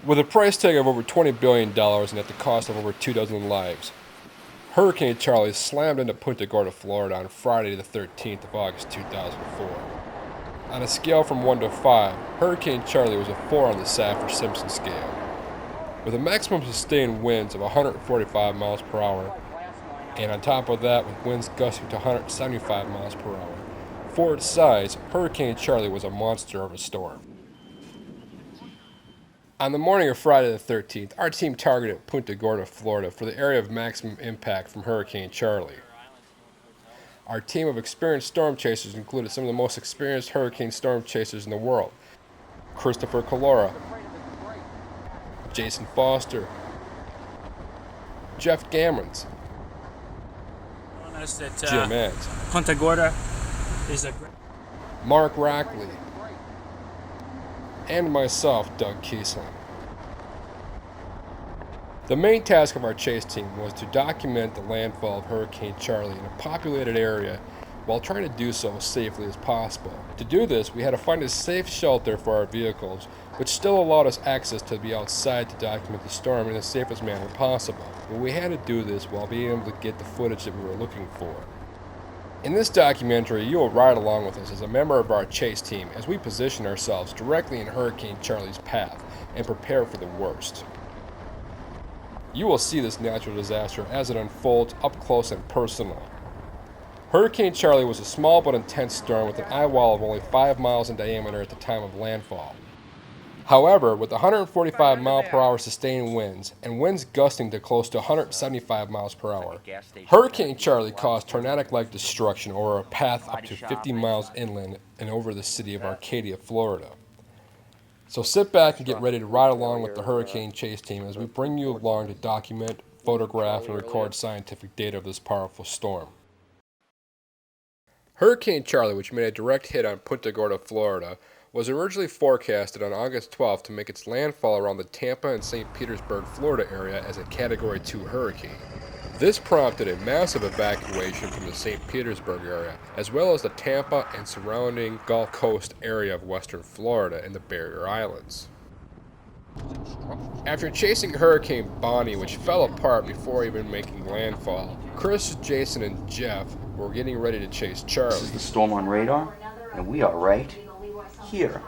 With a price tag of over $20 billion and at the cost of over 24 lives, Hurricane Charley slammed into Punta Gorda, Florida on Friday the 13th of August 2004. On a scale from 1 to 5, Hurricane Charley was a 4 on the Saffir-Simpson scale. With a maximum sustained winds of 145 miles per hour, and on top of that with winds gusting to 175 miles per hour. For its size, Hurricane Charley was a monster of a storm. On the morning of Friday the 13th, our team targeted Punta Gorda, Florida for the area of maximum impact from Hurricane Charley. Our team of experienced storm chasers included some of the most experienced hurricane storm chasers in the world. Christopher Collura, Jason Foster, Jeff Gammons, Jim Edds, Punta Gorda is a great... Mark Rackley, and myself, Doug Kiesling. The main task of our chase team was to document the landfall of Hurricane Charley in a populated area while trying to do so as safely as possible. To do this, we had to find a safe shelter for our vehicles, which still allowed us access to be outside to document the storm in the safest manner possible. But we had to do this while being able to get the footage that we were looking for. In this documentary, you will ride along with us as a member of our chase team as we position ourselves directly in Hurricane Charley's path and prepare for the worst. You will see this natural disaster as it unfolds up close and personal. Hurricane Charley was a small but intense storm with an eye wall of only 5 miles in diameter at the time of landfall. However, with 145 mile per hour sustained winds and winds gusting to close to 175 miles per hour, Hurricane Charley caused tornadic-like destruction over a path up to 50 miles inland and over the city of Arcadia, Florida. So sit back and get ready to ride along with the Hurricane Chase team as we bring you along to document, photograph, and record scientific data of this powerful storm. Hurricane Charley, which made a direct hit on Punta Gorda, Florida, was originally forecasted on August 12th to make its landfall around the Tampa and St. Petersburg, Florida area as a Category 2 hurricane. This prompted a massive evacuation from the St. Petersburg area, as well as the Tampa and surrounding Gulf Coast area of western Florida and the Barrier Islands. After chasing Hurricane Bonnie, which fell apart before even making landfall, Chris, Jason, and Jeff were getting ready to chase Charley. This is the storm on radar, and we are right here.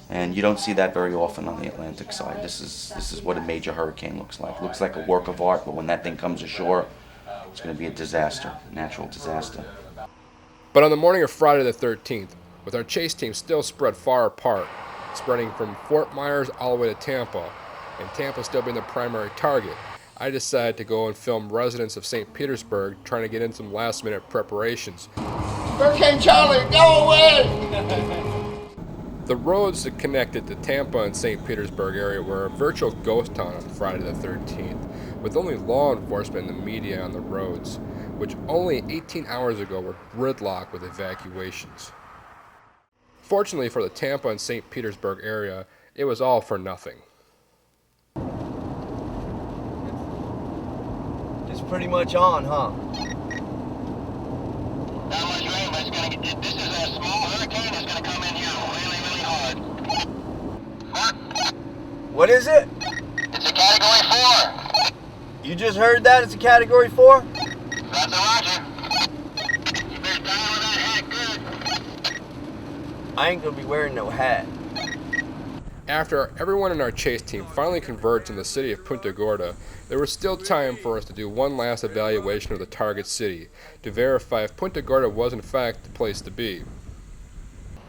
And you don't see that very often on the Atlantic side. This is what a major hurricane looks like. It looks like a work of art, but when that thing comes ashore, it's going to be a disaster, natural disaster. But on the morning of Friday the 13th, with our chase team still spread far apart, spreading from Fort Myers all the way to Tampa, and Tampa still being the primary target, I decided to go and film residents of St. Petersburg trying to get in some last-minute preparations. Hurricane Charley, go away! The roads that connected the Tampa and St. Petersburg area were a virtual ghost town on Friday the 13th, with only law enforcement and the media on the roads, which only 18 hours ago were gridlocked with evacuations. Fortunately for the Tampa and St. Petersburg area, it was all for nothing. It's pretty much on, huh? Not much rain, but it's gonna get, this is a small hurricane that's gonna come in here really, really hard. What is it? It's a Category 4. You just heard that? It's a Category 4? That's a roger. You better down with that hat good. I ain't gonna be wearing no hat. After everyone in our chase team finally converged in the city of Punta Gorda, there was still time for us to do one last evaluation of the target city to verify if Punta Gorda was in fact the place to be.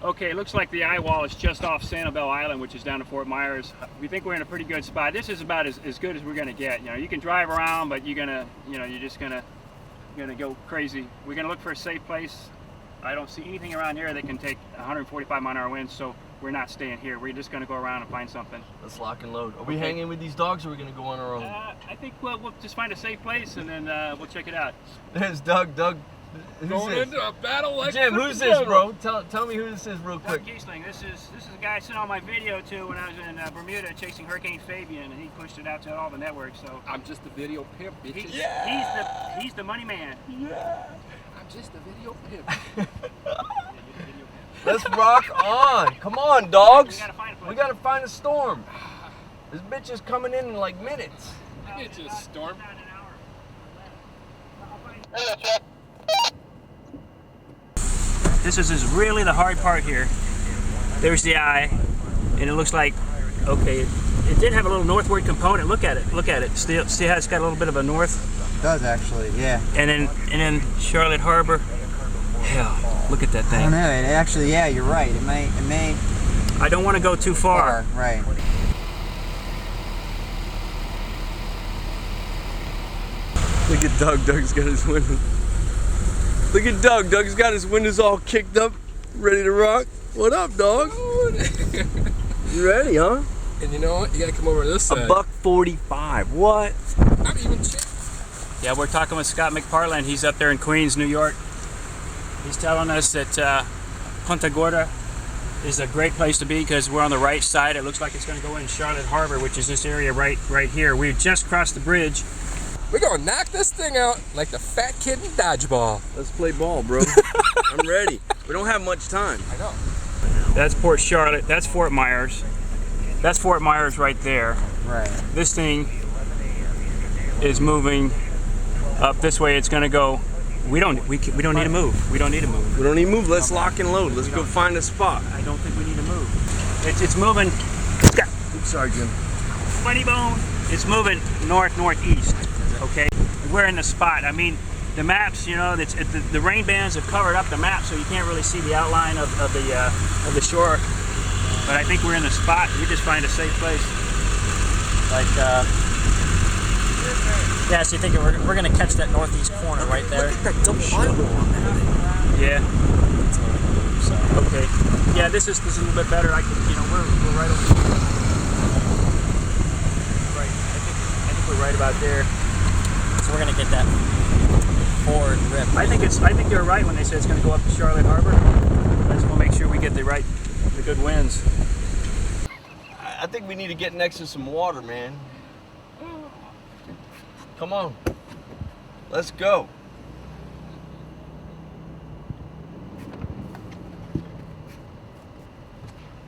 Okay, it looks like the eye wall is just off Sanibel Island, which is down to Fort Myers. We think we're in a pretty good spot. This is about as good as we're gonna get. You know, you can drive around, but you're just gonna go crazy. We're gonna look for a safe place. I don't see anything around here that can take 145 mile an hour winds, so we're not staying here. We're just gonna go around and find something. Let's lock and load. Are we hanging with these dogs, or are we gonna go on our own? I think we'll just find a safe place and then we'll check it out. There's Doug. Doug, who's Going this? into a battle like Jim, who's this, bro? Tell me who this is real quick. Doug Kiesling. This is a guy I sent all my video to when I was in Bermuda chasing Hurricane Fabian, and he pushed it out to all the networks. So I'm just a video pimp, bitches. He's the money man. Yeah. I'm just a video pimp. Let's rock on. Come on, dogs. We gotta find a place. We gotta find a storm. This bitch is coming in like minutes. Maybe it's a storm. This is really the hard part here. There's the eye, and it looks like, okay, it did have a little northward component. Look at it, look at it. Still, see how it's got a little bit of a north? It does actually, yeah. And then Charlotte Harbor. Hell, look at that I thing. don't know, it actually, yeah, you're right. It may. I don't want to go too far. Right. Look at Doug. Doug's got his windows. Look at Doug. Doug's got his windows all kicked up, ready to rock. What up, dog? You ready, huh? And you know what? You gotta come over to this side. $1.45. What? Not even cheap. Yeah, we're talking with Scott McParland. He's up there in Queens, New York. He's telling us that Punta Gorda is a great place to be because we're on the right side. It looks like it's going to go in Charlotte Harbor, which is this area right here. We just crossed the bridge. We're gonna knock this thing out like the fat kid in dodgeball. Let's play ball, bro. I'm ready. We don't have much time. I know. That's Port Charlotte. That's Fort Myers. That's Fort Myers right there. Right. This thing is moving up this way. It's going to go. We don't need to move. We don't need to move. We don't need to move. Let's lock and load. Let's go find a spot. I don't think we need to move. It's moving. Oops, sorry, Jim. Funny bone. It's moving northeast. Okay, we're in the spot. I mean, the maps. You know, the rain bands have covered up the map, so you can't really see the outline of the shore. But I think we're in the spot. We just find a safe place. Like, yeah. So you think we're gonna catch that northeast corner right there? Look at that double eyeball on that. Yeah. So, okay. Yeah, this is a little bit better. I can, we're right over here. Right. I think we're right about there. So we're gonna get that forward rip. I think they're right when they say it's gonna go up to Charlotte Harbor. I just want to make sure we get the good winds. I think we need to get next to some water, man. Come on. Let's go.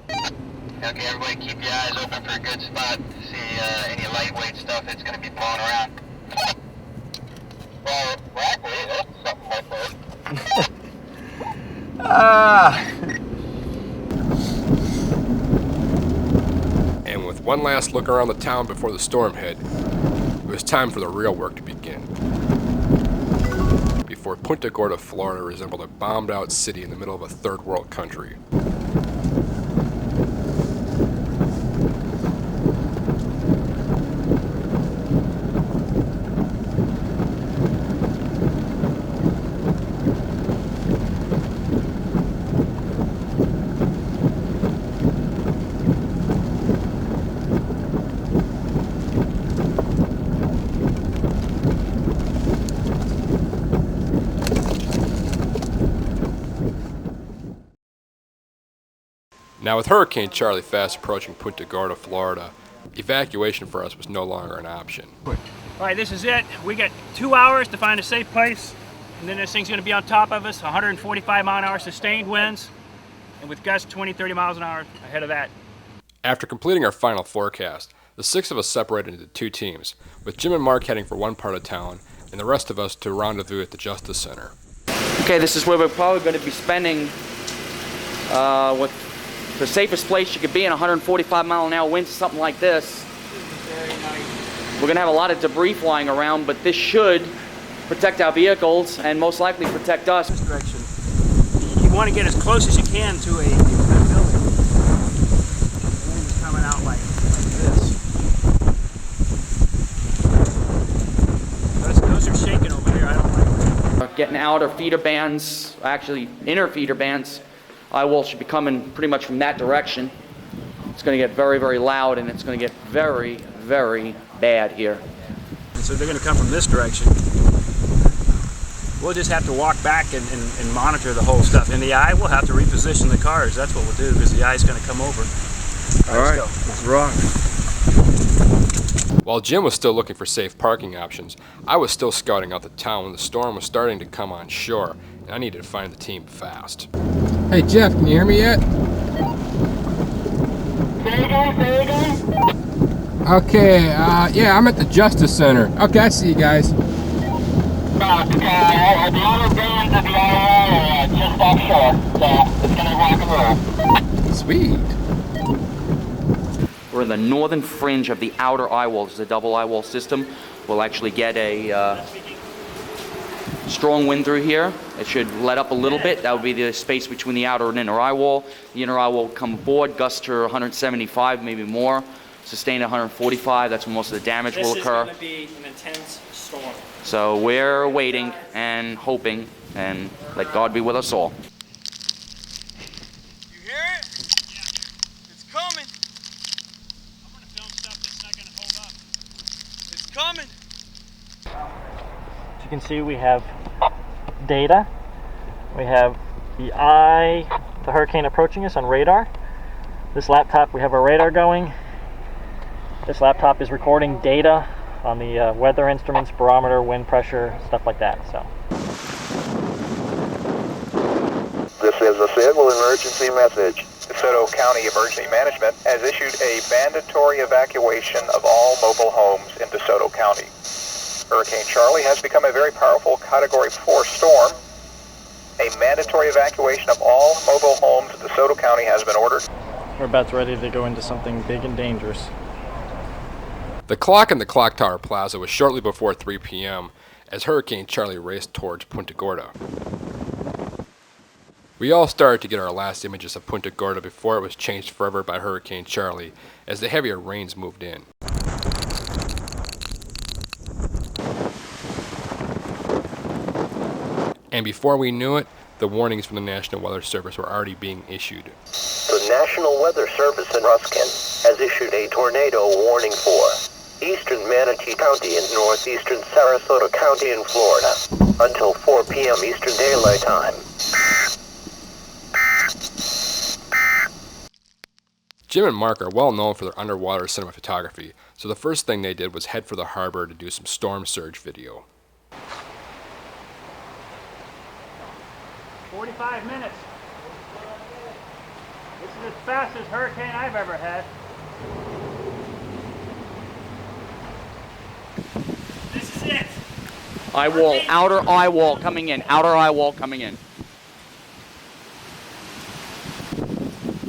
Okay, everybody keep your eyes open for a good spot to see any lightweight stuff that's going to be blowing around. Well, Rackley, that's something like that. And with one last look around the town before the storm hit, it was time for the real work to begin. Before Punta Gorda, Florida resembled a bombed-out city in the middle of a third-world country. Now, with Hurricane Charley fast approaching Punta Gorda, Florida, evacuation for us was no longer an option. All right, this is it. We got 2 hours to find a safe place, and then this thing's going to be on top of us. 145 mile an hour sustained winds, and with gusts 20-30 miles an hour ahead of that. After completing our final forecast, the 6 of us separated into 2 teams, with Jim and Mark heading for one part of town, and the rest of us to rendezvous at the Justice Center. Okay, this is where we're probably going to be spending with the safest place you could be in 145 mile an hour winds, something like this. We're going to have a lot of debris flying around, but this should protect our vehicles and most likely protect us. This direction. You want to get as close as you can to a building. The wind is coming out like this. Those are shaking over there. I don't like it. Getting outer feeder bands, actually inner feeder bands, eye wall should be coming pretty much from that direction. It's going to get very, very loud, and it's going to get very, very bad here. And so they're going to come from this direction. We'll just have to walk back and monitor the whole stuff. In the eye, we'll have to reposition the cars. That's what we'll do, because the eye's going to come over. All right, let's rock. While Jim was still looking for safe parking options, I was still scouting out the town when the storm was starting to come on shore, and I needed to find the team fast. Hey Jeff, can you hear me yet? Okay, yeah, I'm at the Justice Center. Okay, I see you guys. The outer bands of the IOL are just offshore, so it's going to rock and roll. Sweet. We're in the northern fringe of the outer eye wall. This is a double eye wall system. We'll actually get a strong wind through here. It should let up a little bit. That would be the space between the outer and inner eye wall. The inner eye wall will come aboard, gust to 175, maybe more. Sustain 145. That's when most of the damage will occur. This is going to be an intense storm. So we're waiting and hoping, and let God be with us all. You hear it? It's coming. I'm going to film stuff that's not going to hold up. It's coming. As you can see, we have data. We have the hurricane approaching us on radar. This laptop, we have our radar going. This laptop is recording data on the weather instruments, barometer, wind pressure, stuff like that. So. This is a civil emergency message. DeSoto County Emergency Management has issued a mandatory evacuation of all mobile homes in DeSoto County. Hurricane Charley has become a very powerful Category 4 storm. A mandatory evacuation of all mobile homes in DeSoto County has been ordered. We're about ready to go into something big and dangerous. The clock in the Clock Tower Plaza was shortly before 3 p.m. as Hurricane Charley raced towards Punta Gorda. We all started to get our last images of Punta Gorda before it was changed forever by Hurricane Charley as the heavier rains moved in. And before we knew it, the warnings from the National Weather Service were already being issued. The National Weather Service in Ruskin has issued a tornado warning for eastern Manatee County and northeastern Sarasota County in Florida until 4 p.m. Eastern Daylight Time. Jim and Mark are well known for their underwater cinema photography, so the first thing they did was head for the harbor to do some storm surge video. 45 minutes. This is the fastest hurricane I've ever had. This is it. Eye wall, outer eye wall coming in, outer eye wall coming in.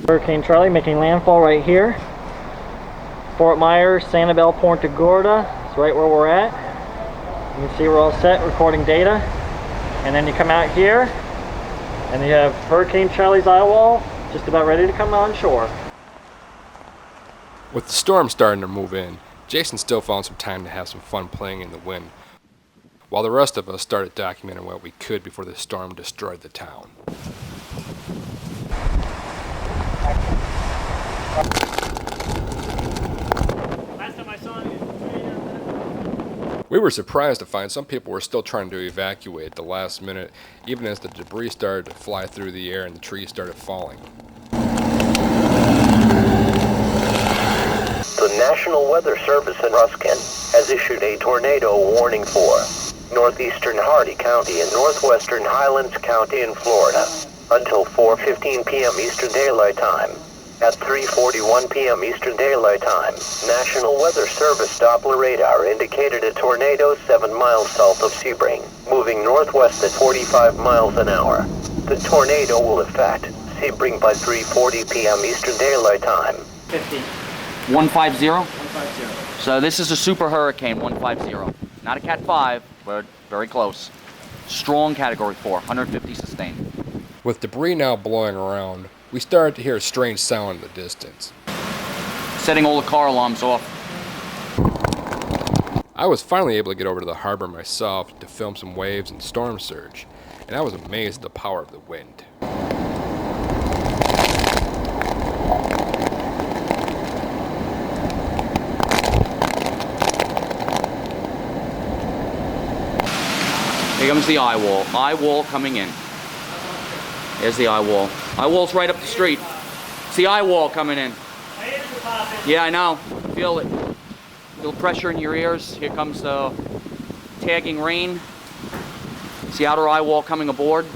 Hurricane Charley making landfall right here. Fort Myers, Sanibel, Punta Gorda. It's right where we're at. You can see we're all set recording data. And then you come out here and you have Hurricane Charley's eye wall just about ready to come on shore. With the storm starting to move in, Jason still found some time to have some fun playing in the wind, while the rest of us started documenting what we could before the storm destroyed the town. Last time I saw him. We were surprised to find some people were still trying to evacuate at the last minute, even as the debris started to fly through the air and the trees started falling. The National Weather Service in Ruskin has issued a tornado warning for northeastern Hardy County and northwestern Highlands County in Florida until 4:15 p.m. Eastern Daylight Time. At 3:41 p.m. Eastern Daylight Time, National Weather Service Doppler radar indicated a tornado 7 miles south of Sebring, moving northwest at 45 miles an hour. The tornado will affect Sebring by 3:40 p.m. Eastern Daylight Time. 50. 150? 150. So this is a super hurricane, 150. Not a Cat 5, but very close. Strong Category 4, 150 sustained. With debris now blowing around, we started to hear a strange sound in the distance. Setting all the car alarms off. I was finally able to get over to the harbor myself to film some waves and storm surge, and I was amazed at the power of the wind. Here comes the eye wall. Eye wall coming in. There's the eye wall. Eye wall's right up the street. It's the eye wall coming in. Yeah, I know. Feel it. Feel pressure in your ears. Here comes the tagging rain. It's the outer eye wall coming aboard.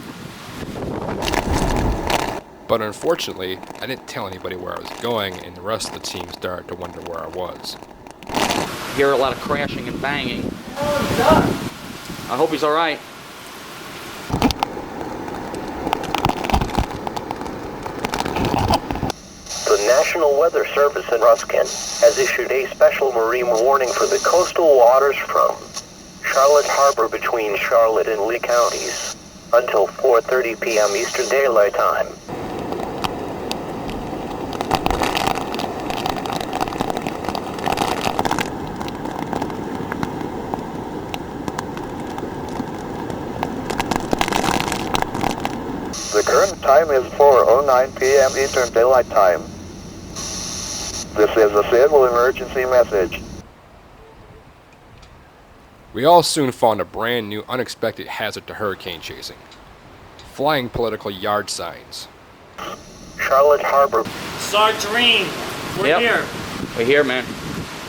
But unfortunately, I didn't tell anybody where I was going, and the rest of the team started to wonder where I was. hear a lot of crashing and banging. I hope he's all right. The National Weather Service in Ruskin has issued a special marine warning for the coastal waters from Charlotte Harbor between Charlotte and Lee counties until 4:30 p.m. Eastern Daylight Time. The current time is 4:09 p.m. Eastern Daylight Time. This is a civil emergency message. We all soon found a brand new unexpected hazard to hurricane chasing. Flying political yard signs. Charlotte Harbor. Sardine, we're here. We're here, man.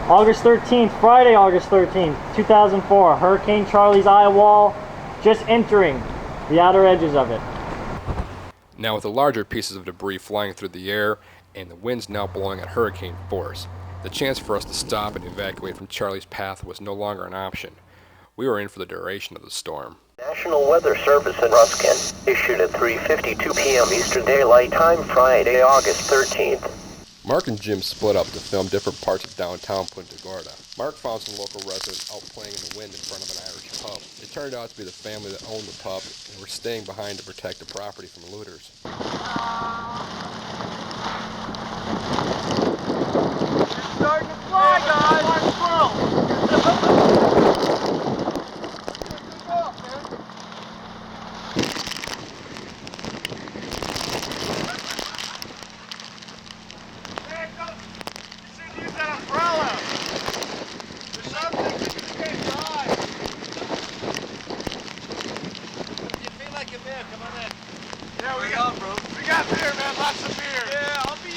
August 13th, Friday, August 13th, 2004. Hurricane Charley's eye wall just entering the outer edges of it. Now with the larger pieces of debris flying through the air and the winds now blowing at hurricane force, the chance for us to stop and evacuate from Charley's path was no longer an option. We were in for the duration of the storm. National Weather Service in Ruskin issued at 3:52 p.m. Eastern Daylight Time Friday, August 13th. Mark and Jim split up to film different parts of downtown Punta Gorda. Mark found some local residents out playing in the wind in front of an Irish pub. It turned out to be the family that owned the pub and were staying behind to protect the property from looters. Starting to fly, guys. Yeah, we got beer, man. Lots of beer. Yeah, I'll be in.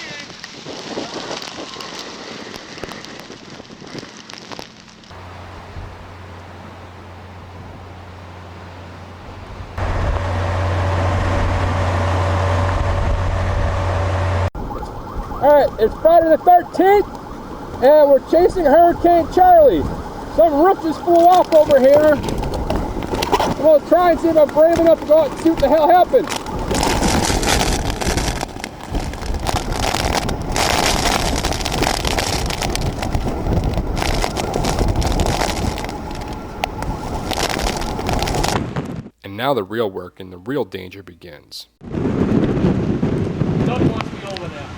Alright, it's Friday the 13th, and we're chasing Hurricane Charley. Some roof just flew off over here. We'll try and see if I'm brave enough to go out and see what the hell happened. And now the real work and the real danger begins. Doug wants me over there.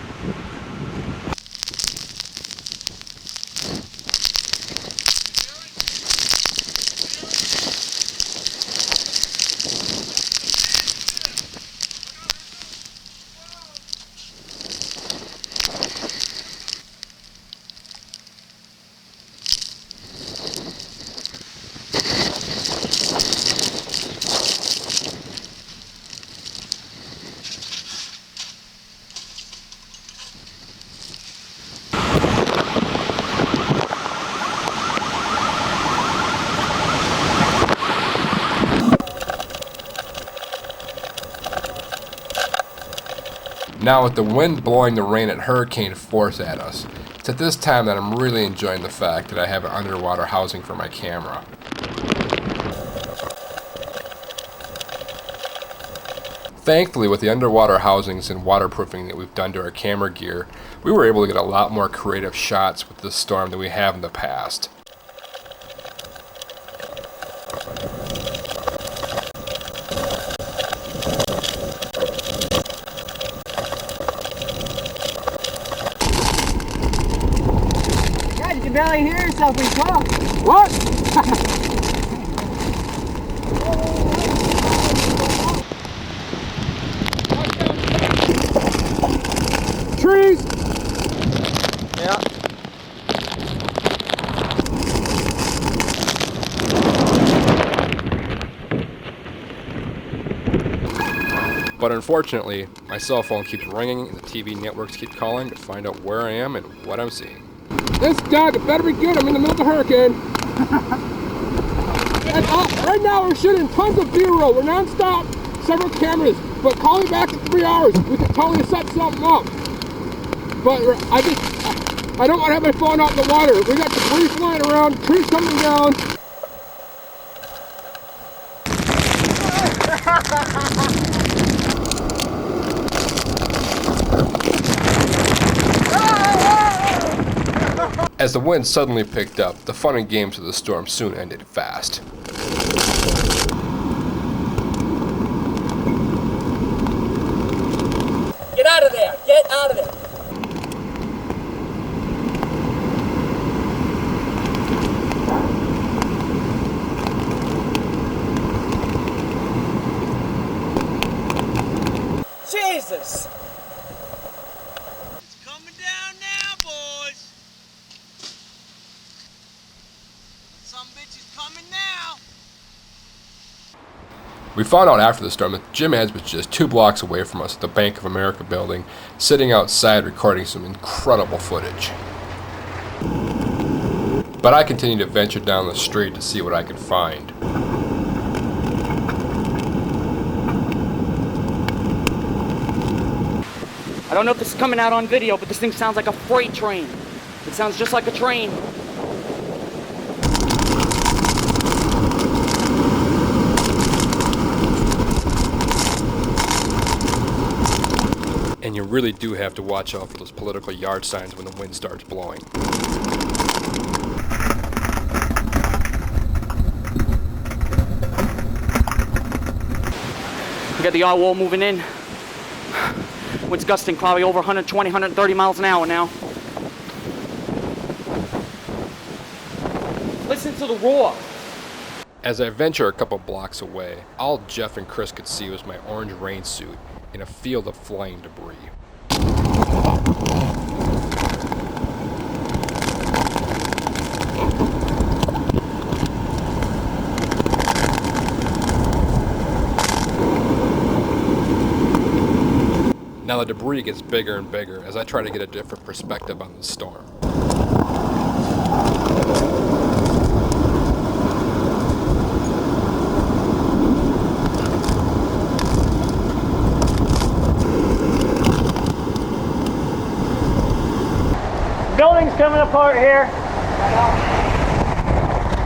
Now with the wind blowing the rain at hurricane force at us, it's at this time that I'm really enjoying the fact that I have an underwater housing for my camera. Thankfully, with the underwater housings and waterproofing that we've done to our camera gear, we were able to get a lot more creative shots with this storm than we have in the past. You can barely hear yourself when you talk. What? Trees! Yeah. But unfortunately, my cell phone keeps ringing and the TV networks keep calling to find out where I am and what I'm seeing. This Doug, it better be good. I'm in the middle of a hurricane. And right now we're shooting tons of B-roll. We're non-stop, several cameras. But call me back in 3 hours. We can totally set something up. But I don't want to have my phone out in the water. We got the Trees flying around, trees coming down. As the wind suddenly picked up, the fun and games of the storm soon ended fast. Get out of there! Get out of there! Jesus! It's coming down now, boys. Some bitch is coming now. We found out after the storm that Jim Edds was just 2 blocks away from us at the Bank of America building, sitting outside recording some incredible footage. But I continued to venture down the street to see what I could find. I don't know if this is coming out on video, but this thing sounds like a freight train. It sounds just like a train. And you really do have to watch out for those political yard signs when the wind starts blowing. We got the eye wall moving in. Wind's gusting probably over 120, 130 miles an hour now. Listen to the roar. As I venture a couple blocks away, all Jeff and Chris could see was my orange rain suit in a field of flying debris. Now the debris gets bigger and bigger as I try to get a different perspective on the storm. Building's coming apart here.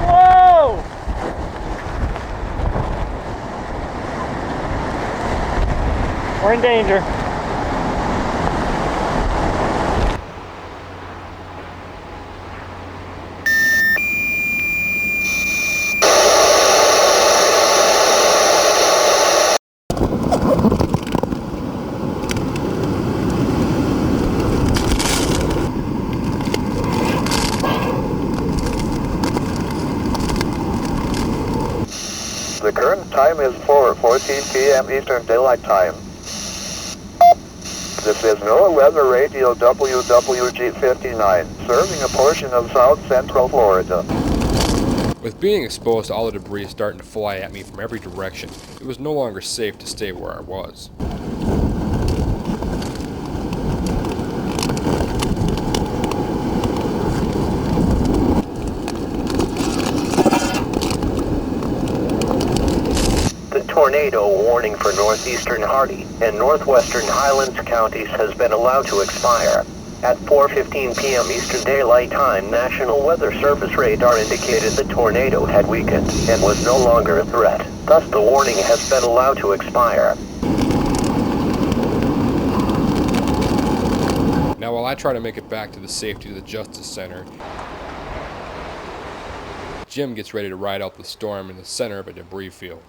Whoa! We're in danger. The current time is 4:14 p.m. Eastern Daylight Time. This is NOAA Weather Radio WWG-59, serving a portion of South Central Florida. With being exposed to all the debris starting to fly at me from every direction, it was no longer safe to stay where I was. Tornado warning for northeastern Hardee and northwestern Highlands counties has been allowed to expire. At 4:15 p.m. Eastern Daylight Time, National Weather Service radar indicated the tornado had weakened and was no longer a threat. Thus, the warning has been allowed to expire. Now, while I try to make it back to the safety of the Justice Center, Jim gets ready to ride out the storm in the center of a debris field.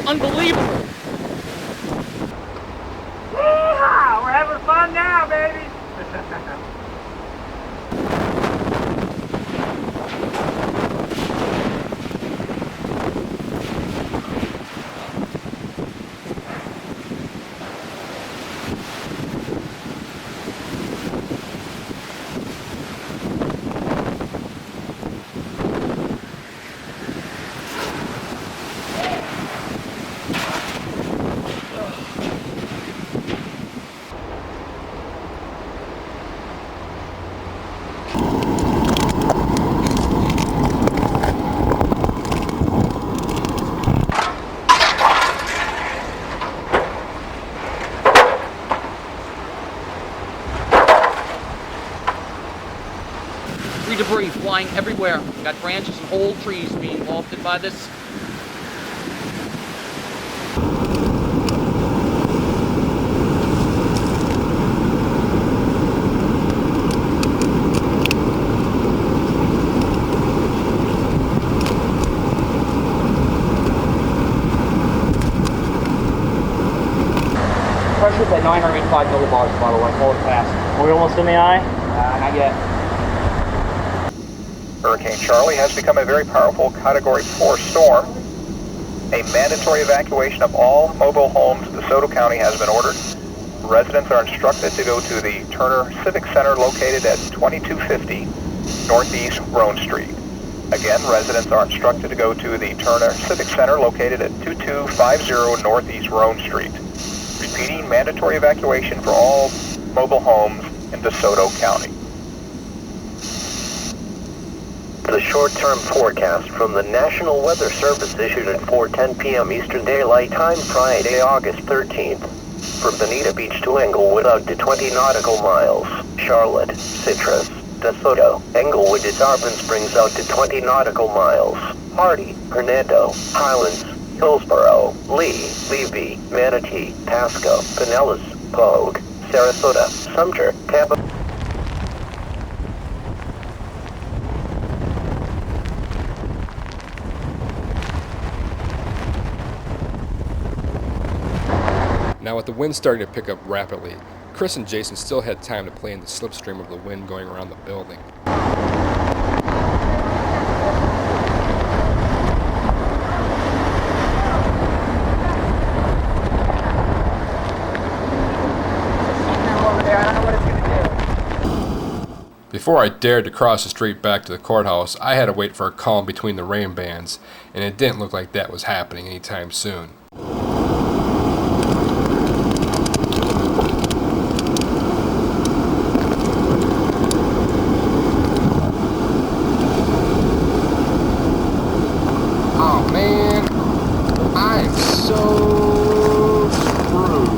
Unbelievable! Yeehaw! We're having fun now, baby! tree debris flying everywhere. Got branches and whole trees being wafted by this. Pressure's at 985 millibars, by the way. Hold it fast. Are we almost in the eye? Not yet. Hurricane Charley has become a very powerful Category 4 storm. A mandatory evacuation of all mobile homes in DeSoto County has been ordered. Residents are instructed to go to the Turner Civic Center located at 2250 Northeast Roan Street. Again, residents are instructed to go to the Turner Civic Center located at 2250 Northeast Roan Street. Repeating, mandatory evacuation for all mobile homes in DeSoto County. The short-term forecast from the National Weather Service issued at 4:10 p.m. Eastern Daylight Time Friday, August 13th. From Bonita Beach to Englewood out to 20 nautical miles. Charlotte, Citrus, DeSoto, Englewood to Tarpon Springs out to 20 nautical miles. Hardy, Hernando, Highlands, Hillsborough, Lee, Levy, Manatee, Pasco, Pinellas, Pogue, Sarasota, Sumter, Tampa. Now with the wind starting to pick up rapidly, Chris and Jason still had time to play in the slipstream of the wind going around the building. Before I dared to cross the street back to the courthouse, I had to wait for a calm between the rain bands, and it didn't look like that was happening anytime soon. Oh man, I'm so screwed.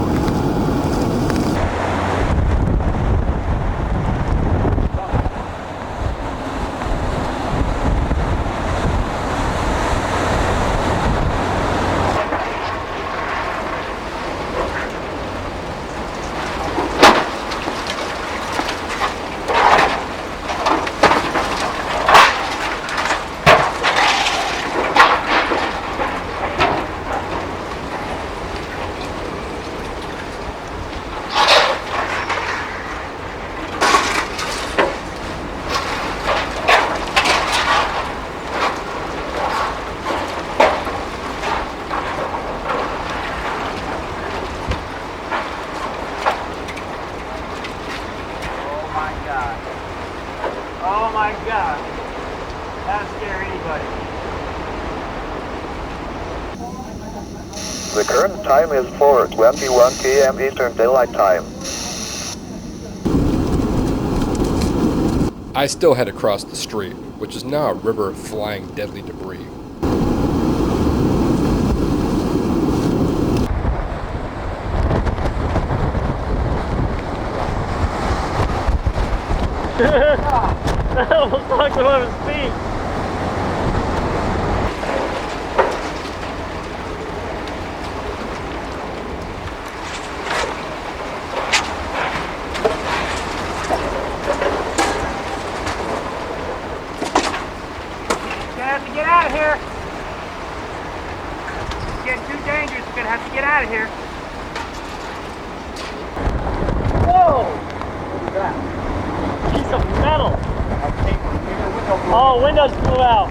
Oh my God. That'll scare anybody. The current time is 4:21 p.m. Eastern Daylight Time. I still had to cross the street, which is now a river of flying deadly debris. That almost knocked him off his feet. You're gonna have to get out of here. It's getting too dangerous. You're gonna have to get out of here. Whoa! What is that? Piece of metal. Oh, windows blew out.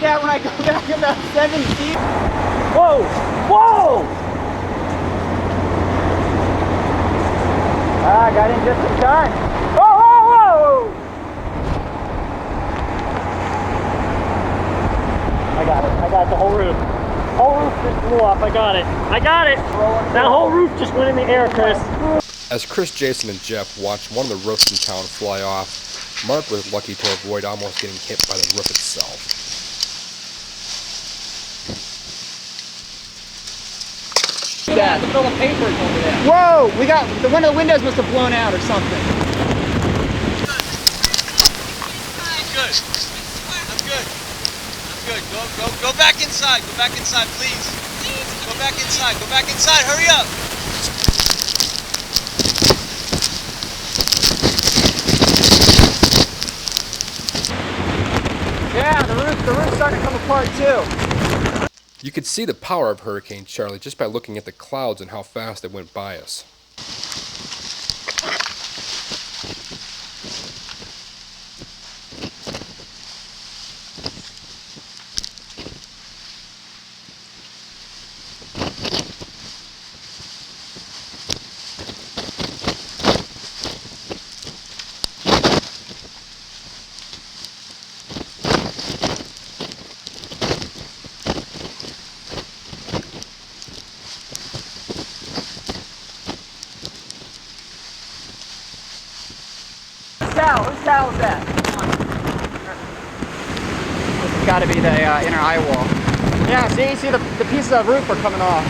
That when I go back about 7 feet. Whoa! Whoa! Ah, I got in just in time. Whoa, whoa, whoa! I I got the whole roof. Whole roof just blew off. I got it. That whole roof just went in the air, Chris. As Chris, Jason, and Jeff watched one of the roofs in town fly off, Mark was lucky to avoid almost getting hit by the roof itself. Yeah, the fill of papers over there. Whoa! We got one of the windows must have blown out or something. Good. I'm good. Go back inside. Go back inside, please. Go back inside. Go back inside. Hurry up. Yeah, the roof's starting to come apart too. You could see the power of Hurricane Charley just by looking at the clouds and how fast it went by us. Whose towel is that? This has got to be the inner eye wall. Yeah, see the pieces of roof are coming off.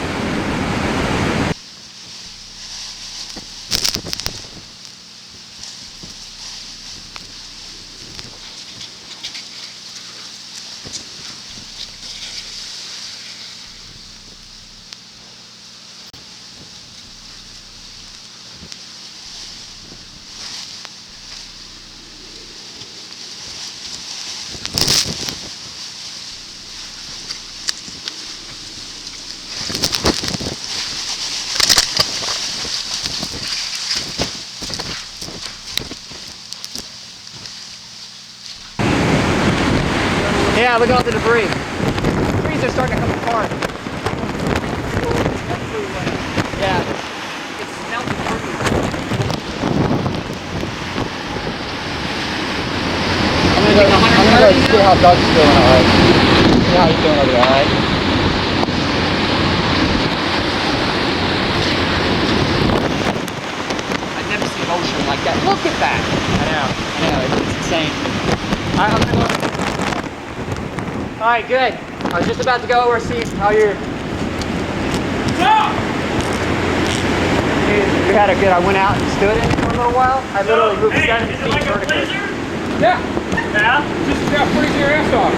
Yeah, look at all the debris. The trees are starting to come apart. Yeah, it's melting everywhere. I'm gonna go see how Doug's doing, alright? See how he's doing over there, alright? I've never seen ocean like that. Look at that! I know, it's insane. I'm gonna go. Alright, good. I was just about to go over and see how you're... You had a good... I went out and stood in it for a little while. I literally moved 7 feet vertically. Yeah. Just freezing your ass off.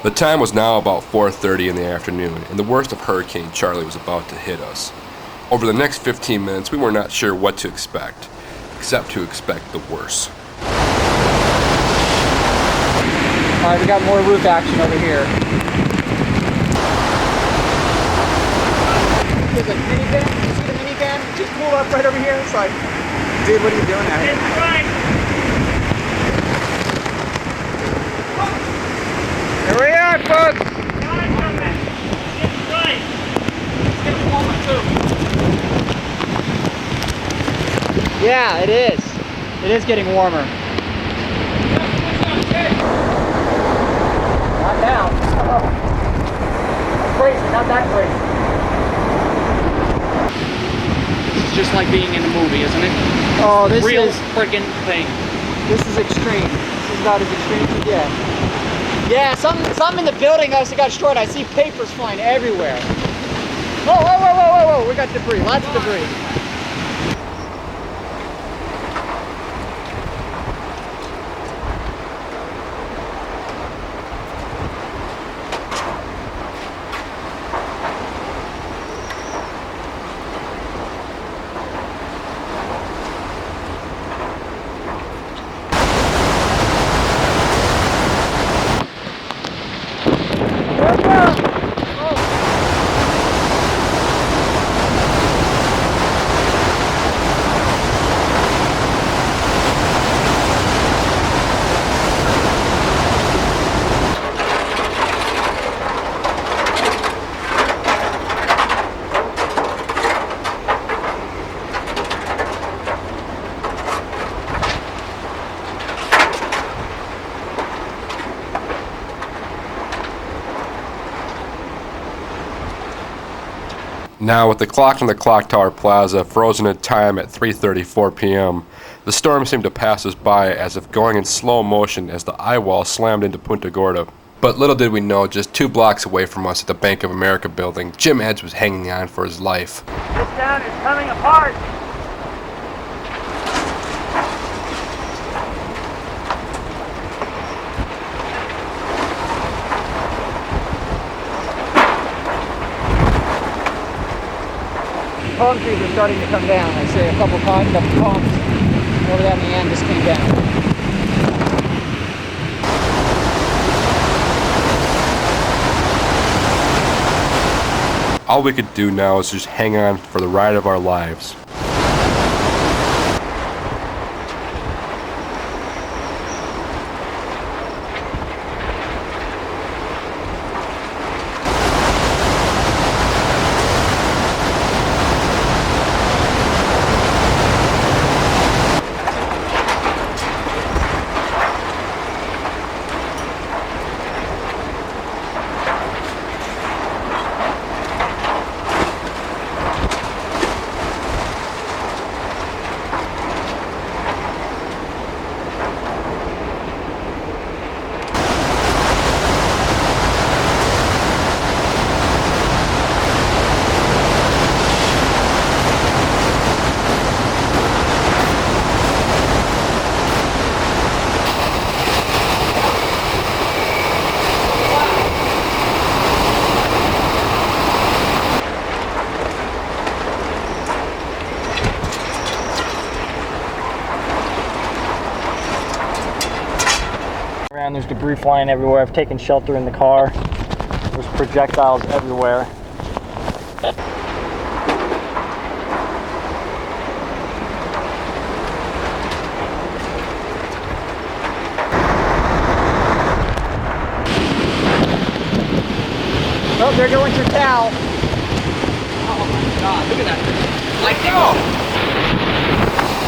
The time was now about 4:30 in the afternoon, and the worst of Hurricane Charley was about to hit us. Over the next 15 minutes, we were not sure what to expect, except to expect the worst. Alright, we got more roof action over here. There's a minivan. You see the minivan? Just pulled up right over here. It's like, dude, what are you doing out here? Here we are, folks! Yeah, it is. It is getting warmer. Not now. Not crazy, not that crazy. This is just like being in a movie, isn't it? Oh, this real is friggin' thing. This is extreme. This is about as extreme as you get. Yeah, some in the building also got destroyed. I see papers flying everywhere. Whoa, whoa, whoa, whoa, whoa, whoa! We got debris. Lots of debris. Now, with the clock on the Clock Tower Plaza frozen in time at 3:34 p.m., the storm seemed to pass us by as if going in slow motion as the eye wall slammed into Punta Gorda. But little did we know, just 2 blocks away from us at the Bank of America building, Jim Edds was hanging on for his life. This town is coming apart. Palm trees are starting to come down. I see a couple palms over that in the end just came down. All we could do now is just hang on for the ride of our lives. There's debris flying everywhere. I've taken shelter in the car. There's projectiles everywhere. Oh, there goes your towel. Oh my God, look at that thing. Lightning.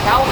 Towel.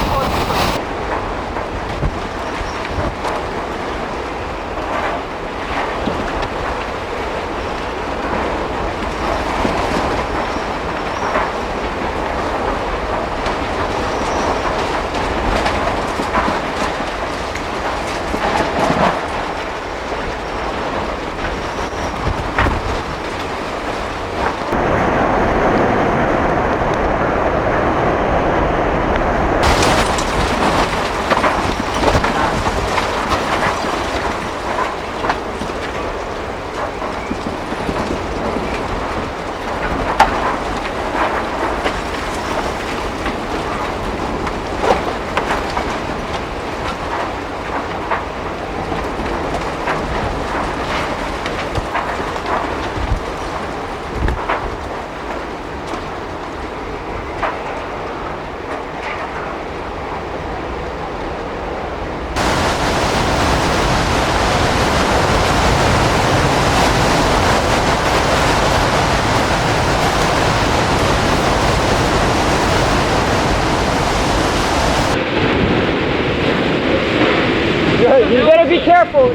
You better be careful.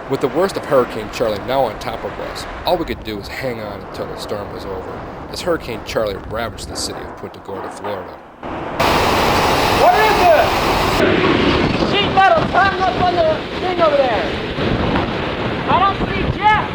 With the worst of Hurricane Charley now on top of us, all we could do was hang on until the storm was over, as Hurricane Charley ravaged the city of Punta Gorda, Florida. What is it? Sheet metal climbing up on the thing over there. I don't see Jeff.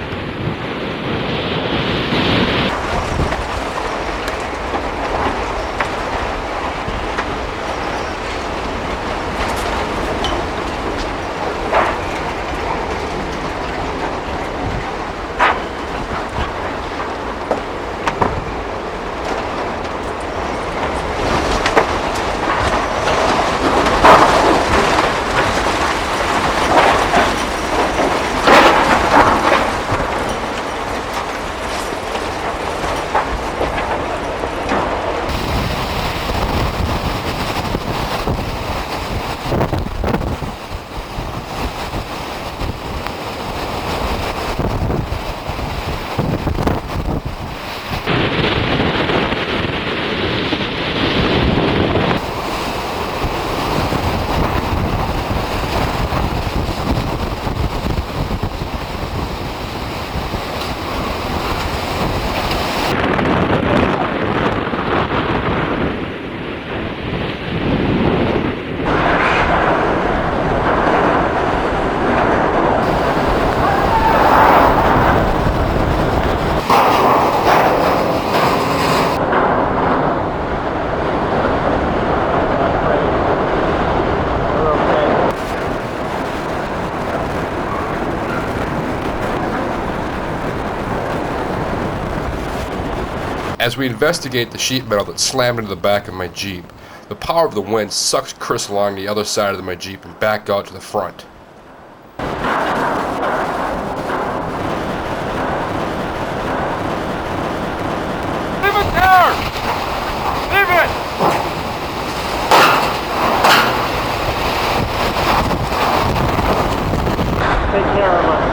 As we investigate the sheet metal that slammed into the back of my Jeep, the power of the wind sucks Chris along the other side of my Jeep and back out to the front. Leave it there! Leave it! Take care of us.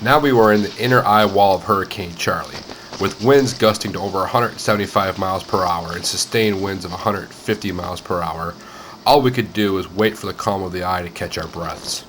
Now we were in the inner eye wall of Hurricane Charley, with winds gusting to over 175 miles per hour and sustained winds of 150 miles per hour. All we could do was wait for the calm of the eye to catch our breaths.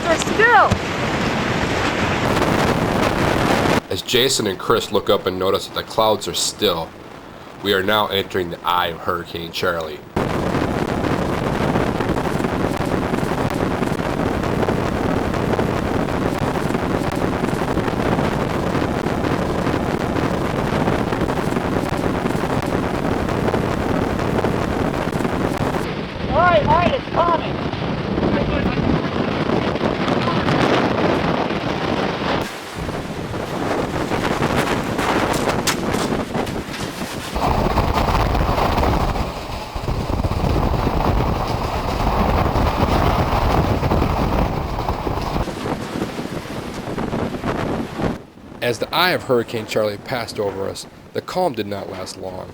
are still! As Jason and Chris look up and notice that the clouds are still, we are now entering the eye of Hurricane Charley. Alright, it's coming! As the eye of Hurricane Charley passed over us, the calm did not last long.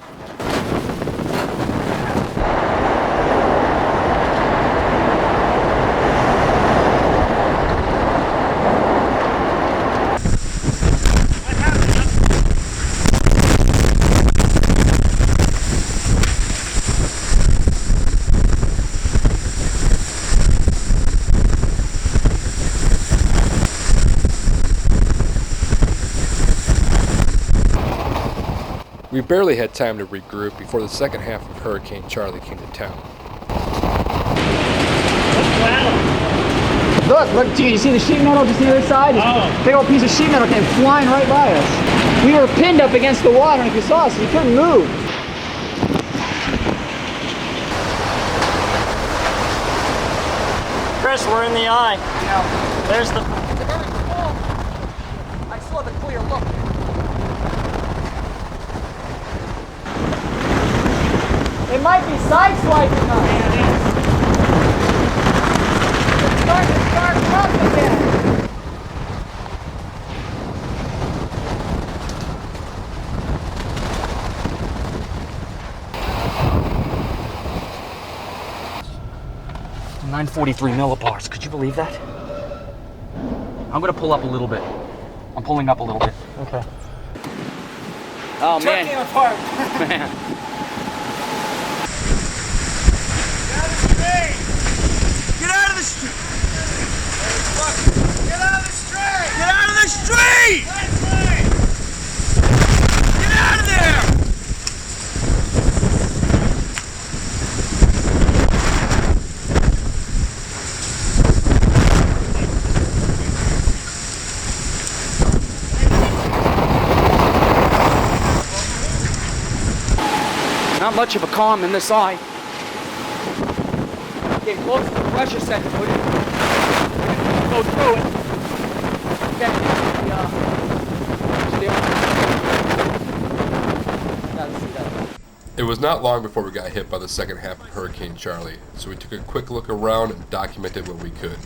We barely had time to regroup before the second half of Hurricane Charley came to town. Look, dude, you see the sheet metal just on the other side? This big old piece of sheet metal came flying right by us. We were pinned up against the water, and if you saw us, you couldn't move. Chris, we're in the eye. Yeah. There's the... It's very cool. I still have a clear look. It might be sideswiping us. Yeah, it is. It's starting to start up again. $943 millibars. Could you believe that? I'm gonna pull up a little bit. I'm pulling up a little bit. Okay. Oh man. Took me apart. Man. Get out of the street! Get out of the street! Get out of the street! Get out of there! Not much of a calm in this eye. Get close to the pressure center, would you? Go through it. It was not long before we got hit by the second half of Hurricane Charley, so we took a quick look around and documented what we could.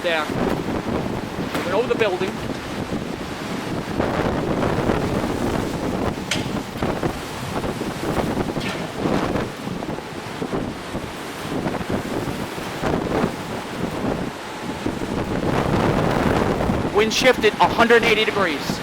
There. Went over the building. Wind shifted 180 degrees.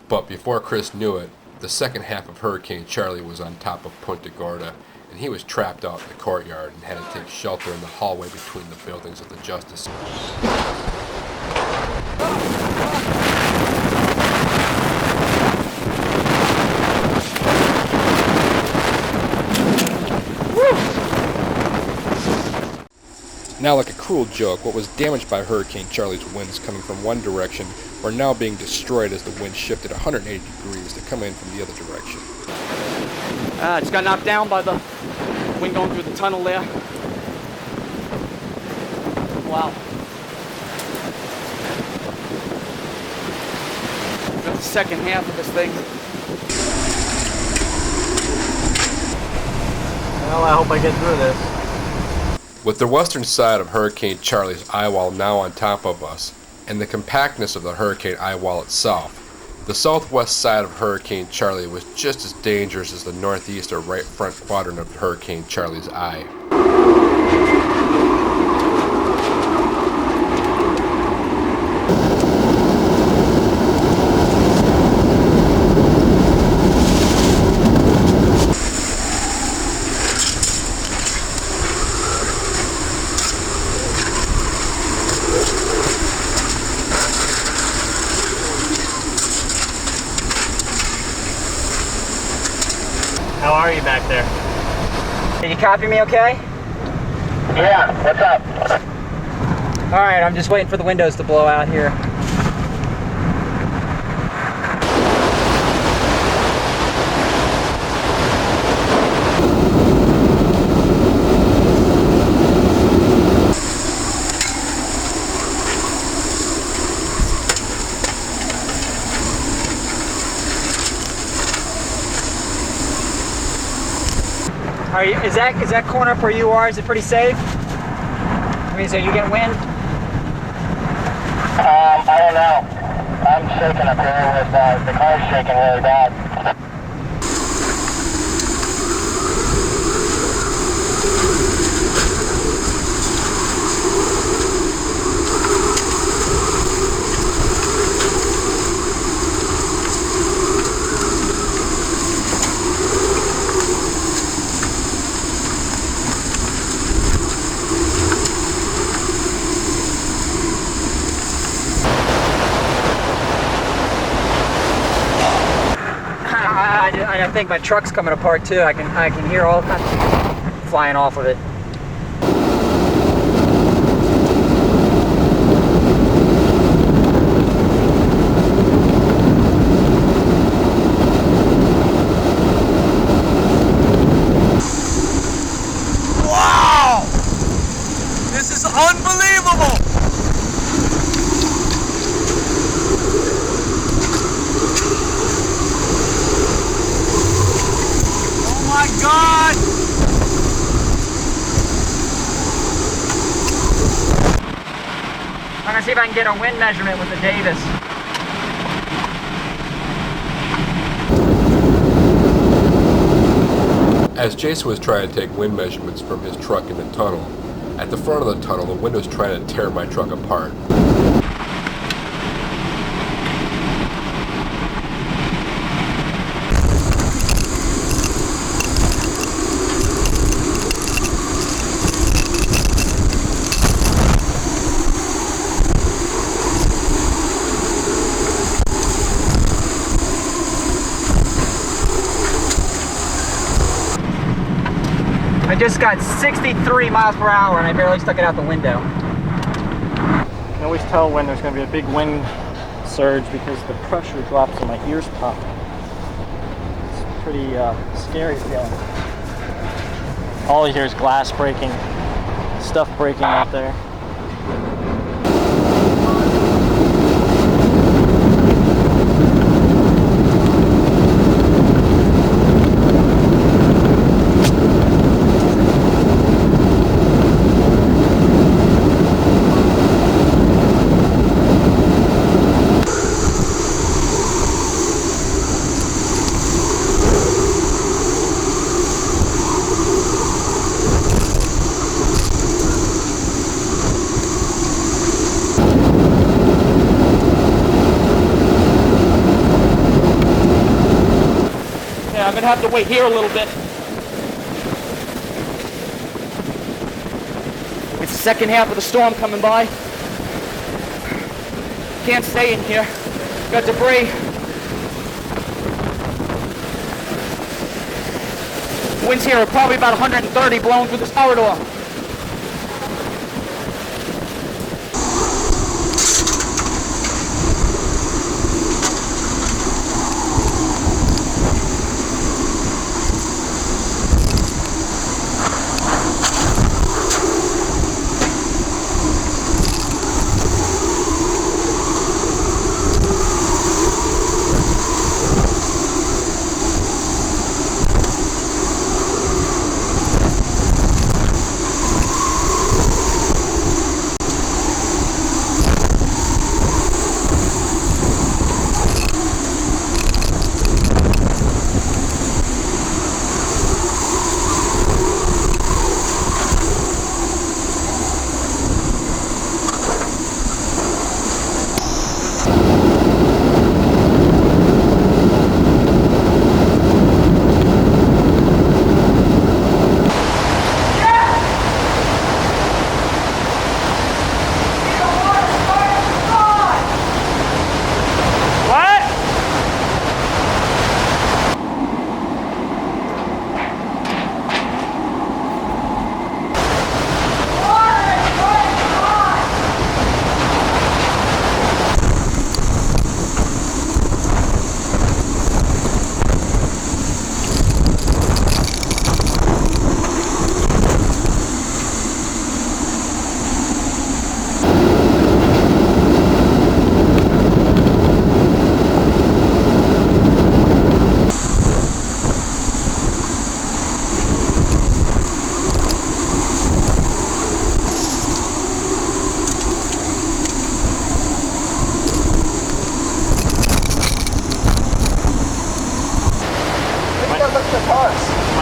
But before Chris knew it, the second half of Hurricane Charley was on top of Punta Gorda, and he was trapped out in the courtyard and had to take shelter in the hallway between the buildings of the Justice Center. Woo! Now, like a cruel joke, what was damaged by Hurricane Charley's winds coming from one direction are now being destroyed as the wind shifted 180 degrees to come in from the other direction. Just got knocked down by the wind going through the tunnel there. Wow. Got the second half of this thing. Well, I hope I get through this. With the western side of Hurricane Charley's eye wall now on top of us, and the compactness of the hurricane eye wall itself, the southwest side of Hurricane Charley was just as dangerous as the northeast or right front quadrant of Hurricane Charley's eye. How are you back there? Can you copy me okay? Yeah, what's up? All right, I'm just waiting for the windows to blow out here. Is that corner up where you are? Is it pretty safe? I mean, so you getting wind? I don't know. I'm shaking up here with the car's shaking really bad. I think my truck's coming apart too. I can hear all kinds of flying off of it. Wow! This is unbelievable! Oh my God! I'm gonna see if I can get a wind measurement with the Davis. As Jason was trying to take wind measurements from his truck in the tunnel, at the front of the tunnel, the wind was trying to tear my truck apart. I just got 63 miles per hour and I barely stuck it out the window. You can always tell when there's going to be a big wind surge because the pressure drops and my ears pop. It's pretty scary feeling. All you hear is glass breaking, stuff breaking out there. I'm gonna have to wait here a little bit. It's the second half of the storm coming by. Can't stay in here. Got debris. Winds here are probably about 130 blowing through this power door.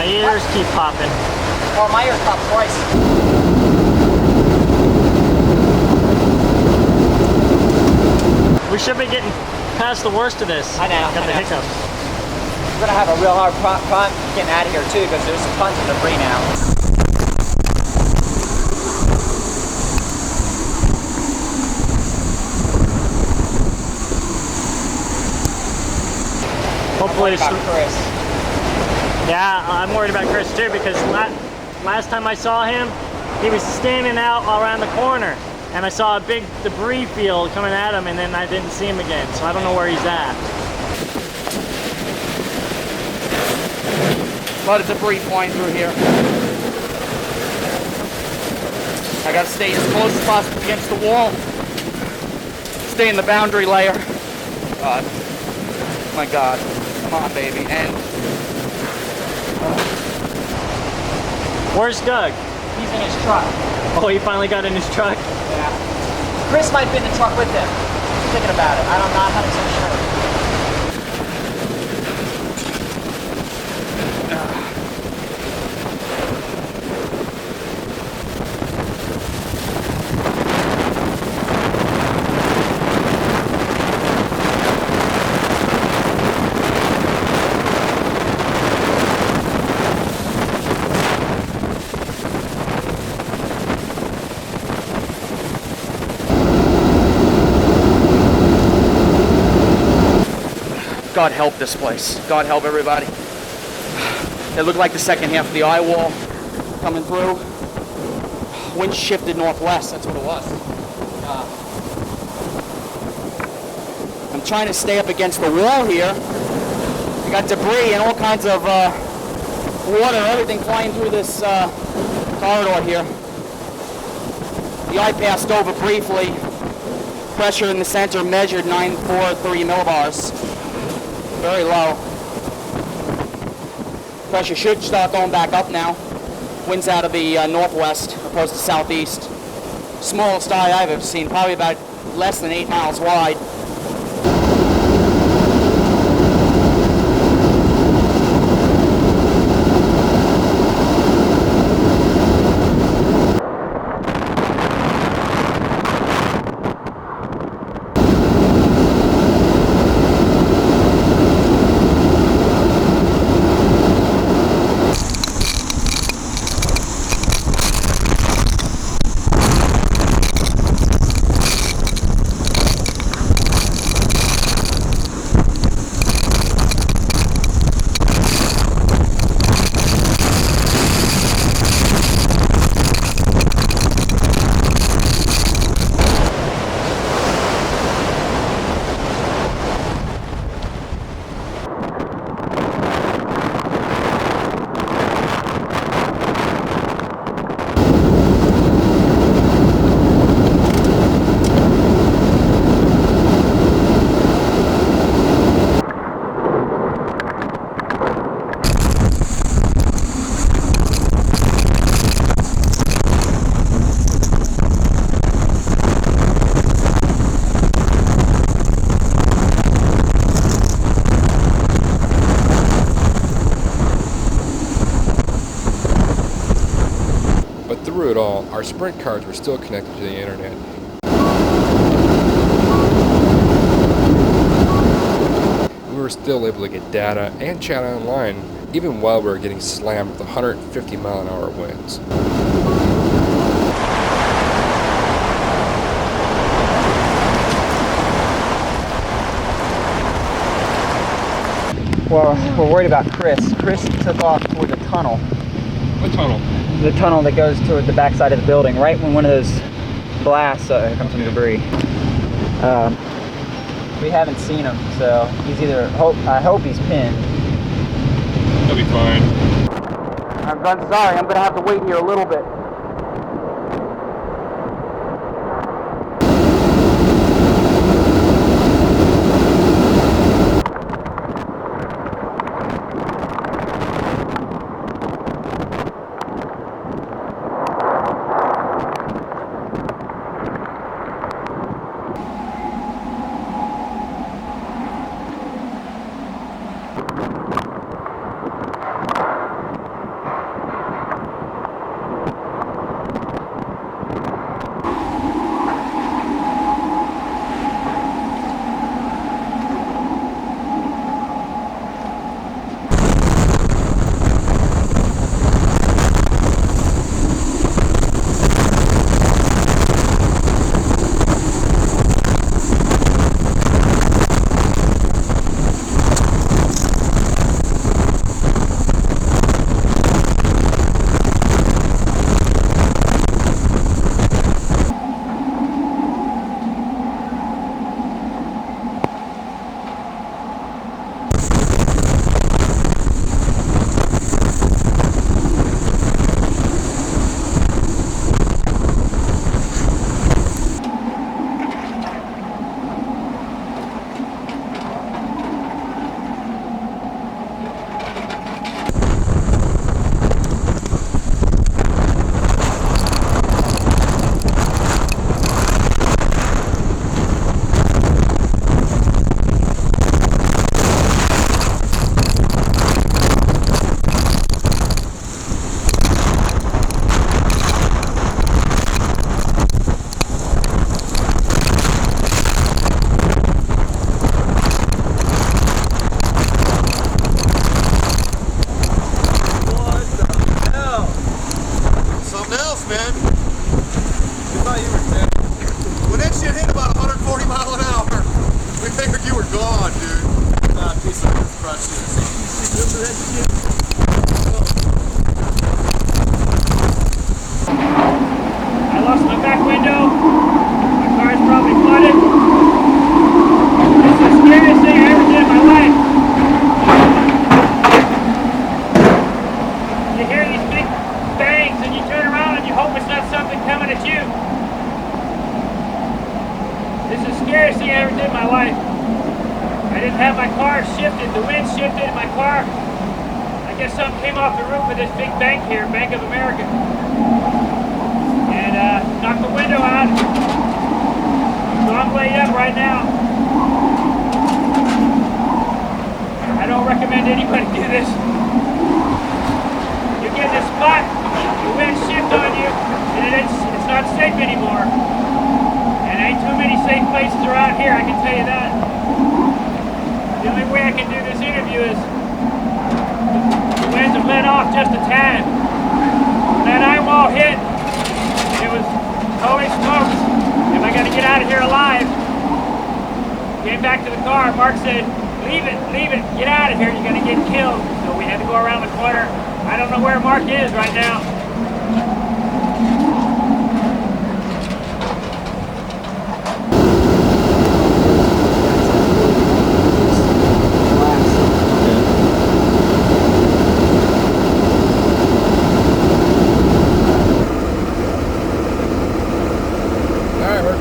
ears keep popping. Oh, my ears popped twice. We should be getting past the worst of this. I know. Got the hiccups. We're gonna have a real hard time getting out of here too, because there's tons of debris now. Hopefully it's Chris. Yeah, I'm worried about Chris too, because last time I saw him, he was standing out around the corner, and I saw a big debris field coming at him, and then I didn't see him again, so I don't know where he's at. A lot of debris flying through here. I gotta stay as close as possible against the wall. Stay in the boundary layer. God. My God. Come on, baby. And where's Doug? He's in his truck. Oh, he finally got in his truck? Yeah. Chris might be in the truck with him. I'm thinking about it. I'm not 100% sure. God help this place. God help everybody. It looked like the second half of the eye wall coming through. Wind shifted northwest, that's what it was. I'm trying to stay up against the wall here. We got debris and all kinds of water, everything flying through this corridor here. The eye passed over briefly. Pressure in the center measured 943 millibars. Very low. Pressure should start going back up now. Winds out of the northwest opposed to southeast. Smallest eye I've ever seen, probably about less than 8 miles wide. Through it all, our Sprint cards were still connected to the internet. We were still able to get data and chat online, even while we were getting slammed with 150-mile-an-hour winds. Well, we're worried about Chris. Chris took off toward the tunnel. What tunnel? The tunnel that goes toward the backside of the building, right when one of those blasts comes from debris. We haven't seen him, so he's either, I hope he's pinned. He'll be fine. I'm sorry, I'm going to have to wait here a little bit. that shit. I lost my back window. My car's probably flooded. It's the scariest thing I ever did in my life. You hear these big bangs and you turn around and you hope it's not something coming at you. This is the scariest thing I ever did in my life. I didn't have my car shifted. The wind shifted in my car. I guess something came off the roof of this big bank here, Bank of America. And knocked the window out. So I'm laid up right now. I don't recommend anybody do this. You get in a spot, the wind shift on you, and it's not safe anymore. And ain't too many safe places around here, I can tell you that. The only way I can do this interview is the winds have let off just a tad. When that eye wall hit, it was, holy smokes, am I going to get out of here alive? Came back to the car, Mark said, leave it, get out of here, you're going to get killed. So we had to go around the corner. I don't know where Mark is right now.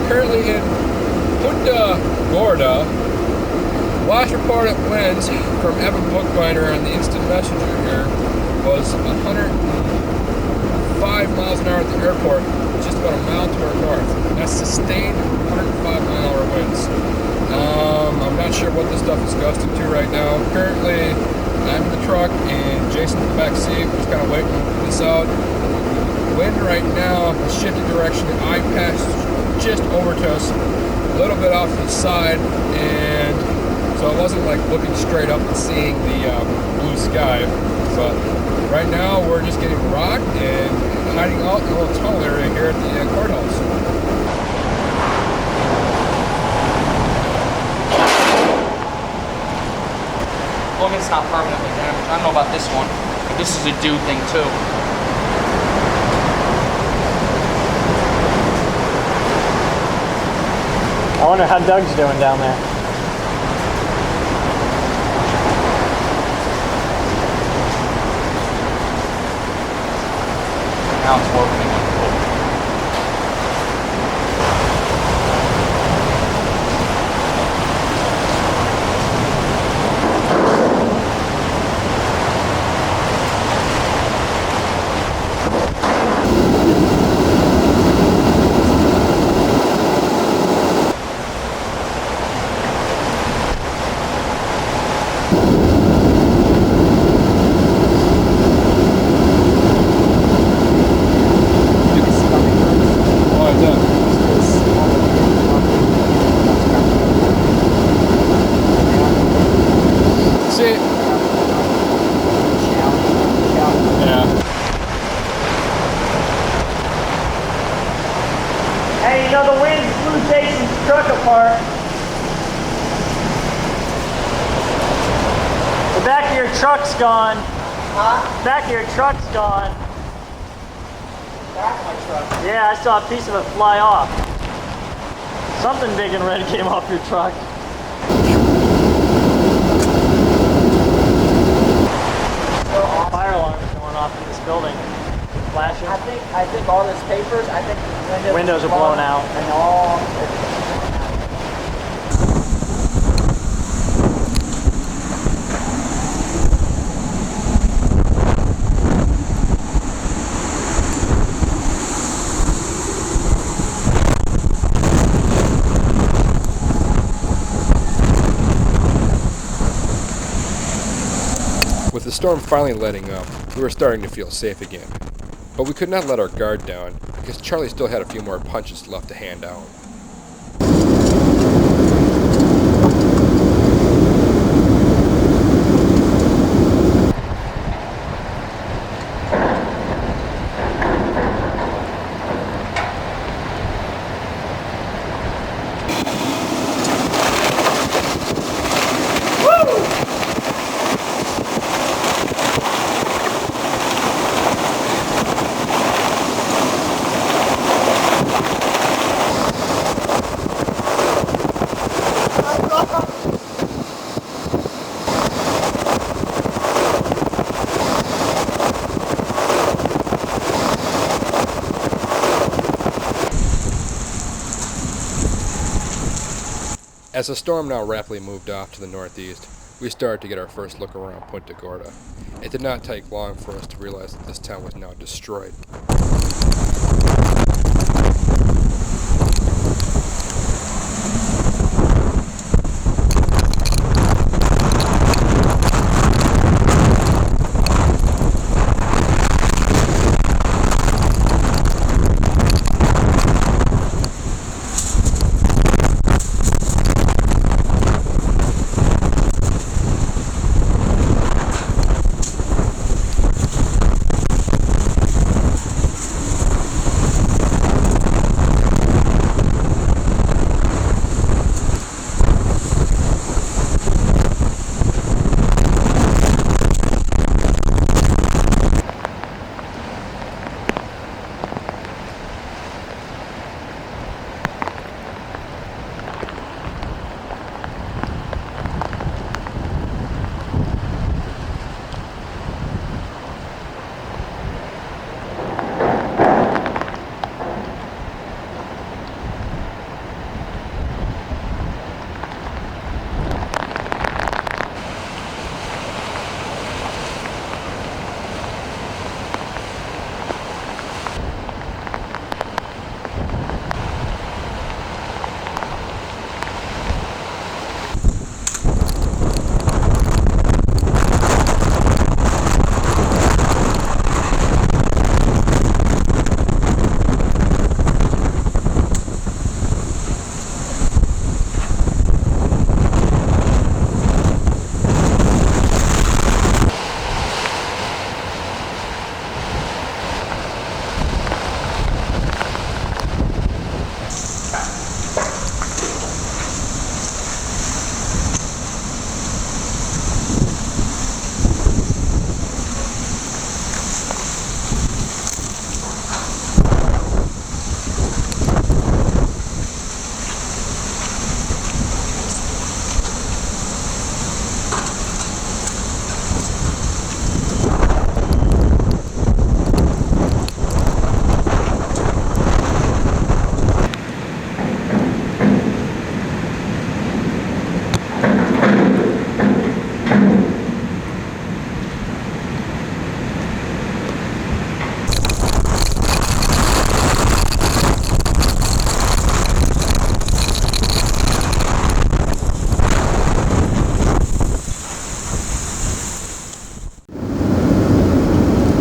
Currently in Punta Gorda. Last reported winds from Evan Bookbinder on the instant messenger here was 105 miles an hour at the airport, just about a mile to our north. That's sustained 105-mile-an-hour winds. I'm not sure what this stuff is gusting to right now. Currently, I'm in the truck and Jason's in the back seat. We're just kind of waiting this out. Wind right now has shifted direction. I passed just over to us, a little bit off to the side, and so it wasn't like looking straight up and seeing the blue sky. But right now we're just getting rocked and hiding out in a little tunnel area here at the courthouse. As long as it's not permanently damaged. I don't know about this one, but this is a dude thing too. I wonder how Doug's doing down there. Now it's working. Hey, you know the wind blew Jason's truck apart. The back of your truck's gone. Huh? Back of your truck's gone. Back of my truck? Yeah, I saw a piece of it fly off. Something big and red came off your truck. Fire alarms going off in this building. Flashing. I think all this papers, I think windows are blown out. And all. With the storm finally letting up, we were starting to feel safe again. But we could not let our guard down, because Charlie still had a few more punches left to hand out. As the storm now rapidly moved off to the northeast, we started to get our first look around Punta Gorda. It did not take long for us to realize that this town was now destroyed.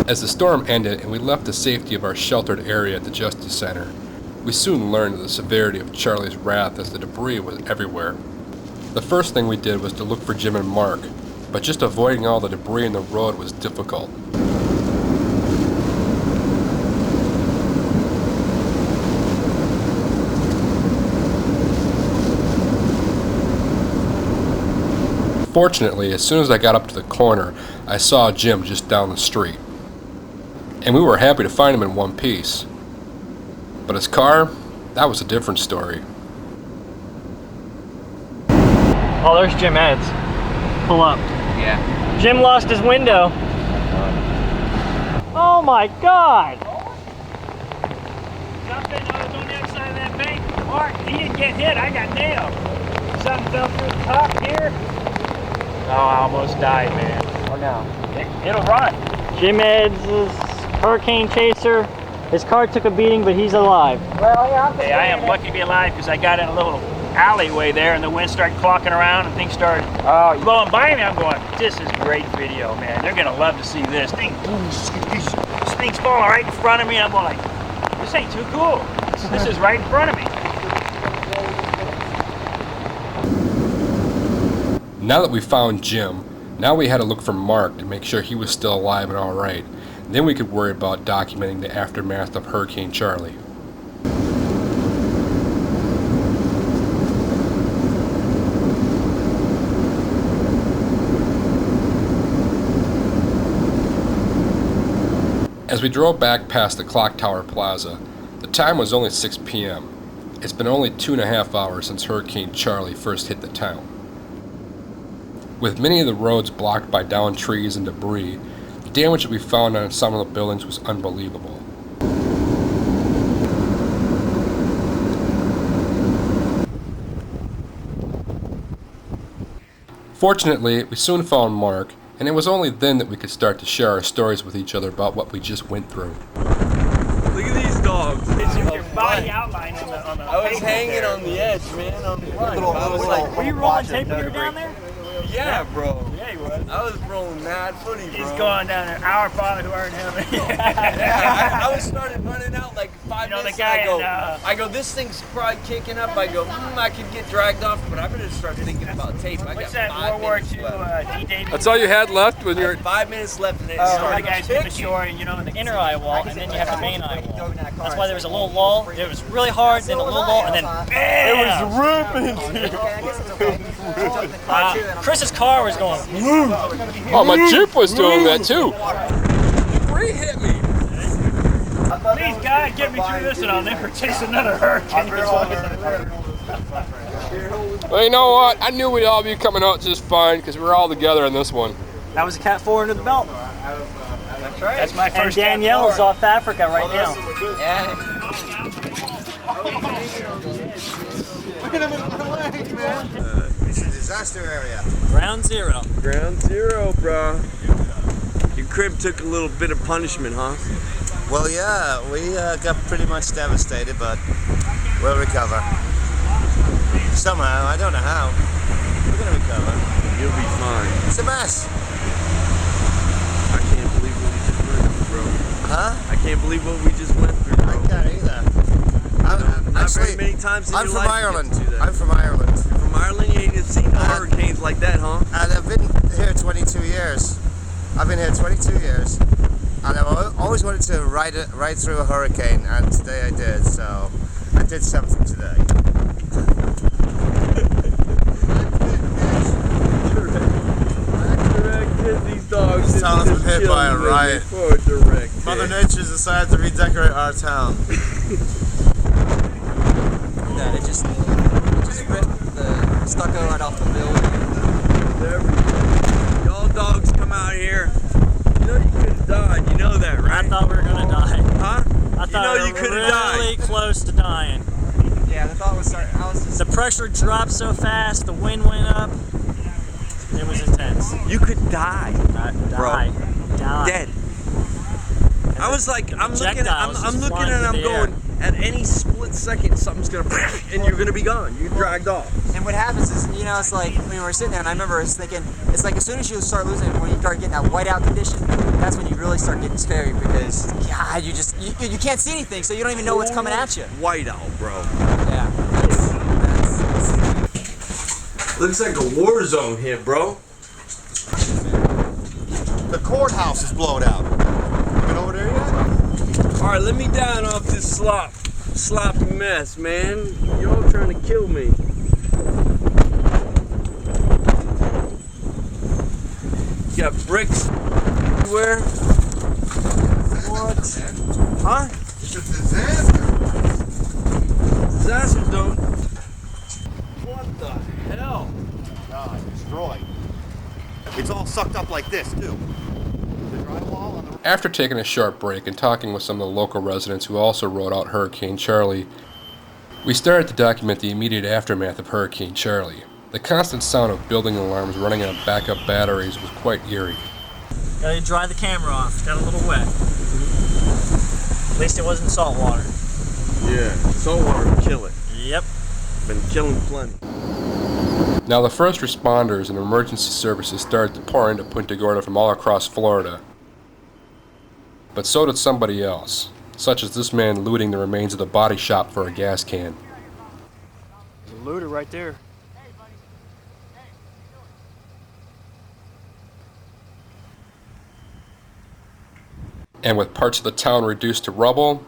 As the storm ended and we left the safety of our sheltered area at the Justice Center, we soon learned the severity of Charlie's wrath as the debris was everywhere. The first thing we did was to look for Jim and Mark, but just avoiding all the debris in the road was difficult. Fortunately, as soon as I got up to the corner, I saw Jim just down the street. And we were happy to find him in one piece. But his car, that was a different story. Oh, there's Jim Edds. Pull up. Yeah. Jim lost his window. Oh my God! Jumped in, I was on the other side of that bank. Mark, he didn't get hit, I got nailed. Something fell through the top here. Oh, I almost died, man. Oh no. It'll run. Jim Edds' Hurricane Chaser. His car took a beating, but he's alive. Well, yeah, Hey, I am lucky to be alive because I got in a little alleyway there and the wind started clocking around and things started blowing by me. I'm going, this is great video, man. They're going to love to see this. This thing's falling right in front of me. I'm going like, this ain't too cool. This is right in front of me. Now that we found Jim, now we had to look for Mark to make sure he was still alive and alright. Then we could worry about documenting the aftermath of Hurricane Charley. As we drove back past the Clock Tower Plaza, the time was only 6 p.m. It's been only 2.5 hours since Hurricane Charley first hit the town. With many of the roads blocked by downed trees and debris, the damage that we found on some of the buildings was unbelievable. Fortunately, we soon found Mark, and it was only then that we could start to share our stories with each other about what we just went through. Look at these dogs. Your body outline on the I was hanging on the edge, man. On the front. I was like, were you rolling tape when you were down there? yeah, bro. Yeah, he was. I was rolling mad footy, bro. He's going down there. Our father who aren't him. I was started running out like 5 minutes. The guy I go, this thing's probably kicking up. I go, I could get dragged off, but I'm gonna start thinking about tape. What's that World War II D-Day? That's all you had left when you're... 5 minutes left and it The started guys hit the shore, and in the Inner eye wall, and then you have the main eye wall. That's why there was a little lull. It was really hard, then a little lull, and then bam! It was ripping. Chris's car was going. Oh, my Jeep was doing that too. Ray hit me. Please, God, get me through this, and I'll never chase another hurricane. Well, you know what? I knew we'd all be coming out just fine because we're all together in this one. That was a Cat 4 under the belt. That's right. That's my first. And Danielle's off Africa right now. Yeah. Look at him in the legs, man. It's a disaster area. Ground zero. Ground zero, bro. Your crib took a little bit of punishment, huh? Well, yeah, we got pretty much devastated, but we'll recover. Somehow, I don't know how. We're gonna recover. You'll be fine. It's a mess. I can't believe what we just went through, bro. Huh? I can't believe what we just went through, bro. I can't either. Not very many times in I'm your from life Ireland. you get to do that. I'm from Ireland. You're from Ireland? You ain't seen no hurricanes like that, huh? And I've been here 22 years. I've been here 22 years. And I've always wanted to ride through a hurricane, and today I did, so I did something today. These dogs. This town has been hit by a riot. Mother Nature's decided to redecorate our town. Yeah, it just ripped the stucco right off the building. Y'all dogs come out here. You know you could have died. You know that, right? I thought we were gonna die. Huh? I thought we were really close to dying. Yeah, the thought was starting. I was just. The pressure dropped so fast. The wind went up. It was intense. You could die. Die. Dead. I was like, I'm looking and I'm going, at any split second, something's gonna, and you're gonna be gone. You're dragged off. And what happens is, it's like when we were sitting there, and I remember I was thinking, it's like as soon as you start losing, when you start getting that whiteout condition, that's when you really start getting scary because, God, you can't see anything, so you don't even know what's coming at you. Whiteout, bro. Yeah. Looks like a war zone here, bro. The courthouse is blown out. You been over there yet? All right, let me down off this sloppy mess, man. You're all trying to kill me. You got bricks everywhere. What? Huh? It's a disaster. Disaster, don't. What the hell? God, destroyed. It's all sucked up like this, too. After taking a short break and talking with some of the local residents who also rode out Hurricane Charley, we started to document the immediate aftermath of Hurricane Charley. The constant sound of building alarms running on backup batteries was quite eerie. Gotta dry the camera off. Got a little wet. At least it wasn't salt water. Yeah, salt water would kill it. Yep. Been killing plenty. Now the first responders and emergency services started to pour into Punta Gorda from all across Florida. But so did somebody else, such as this man looting the remains of the body shop for a gas can. There's a looter right there. And with parts of the town reduced to rubble,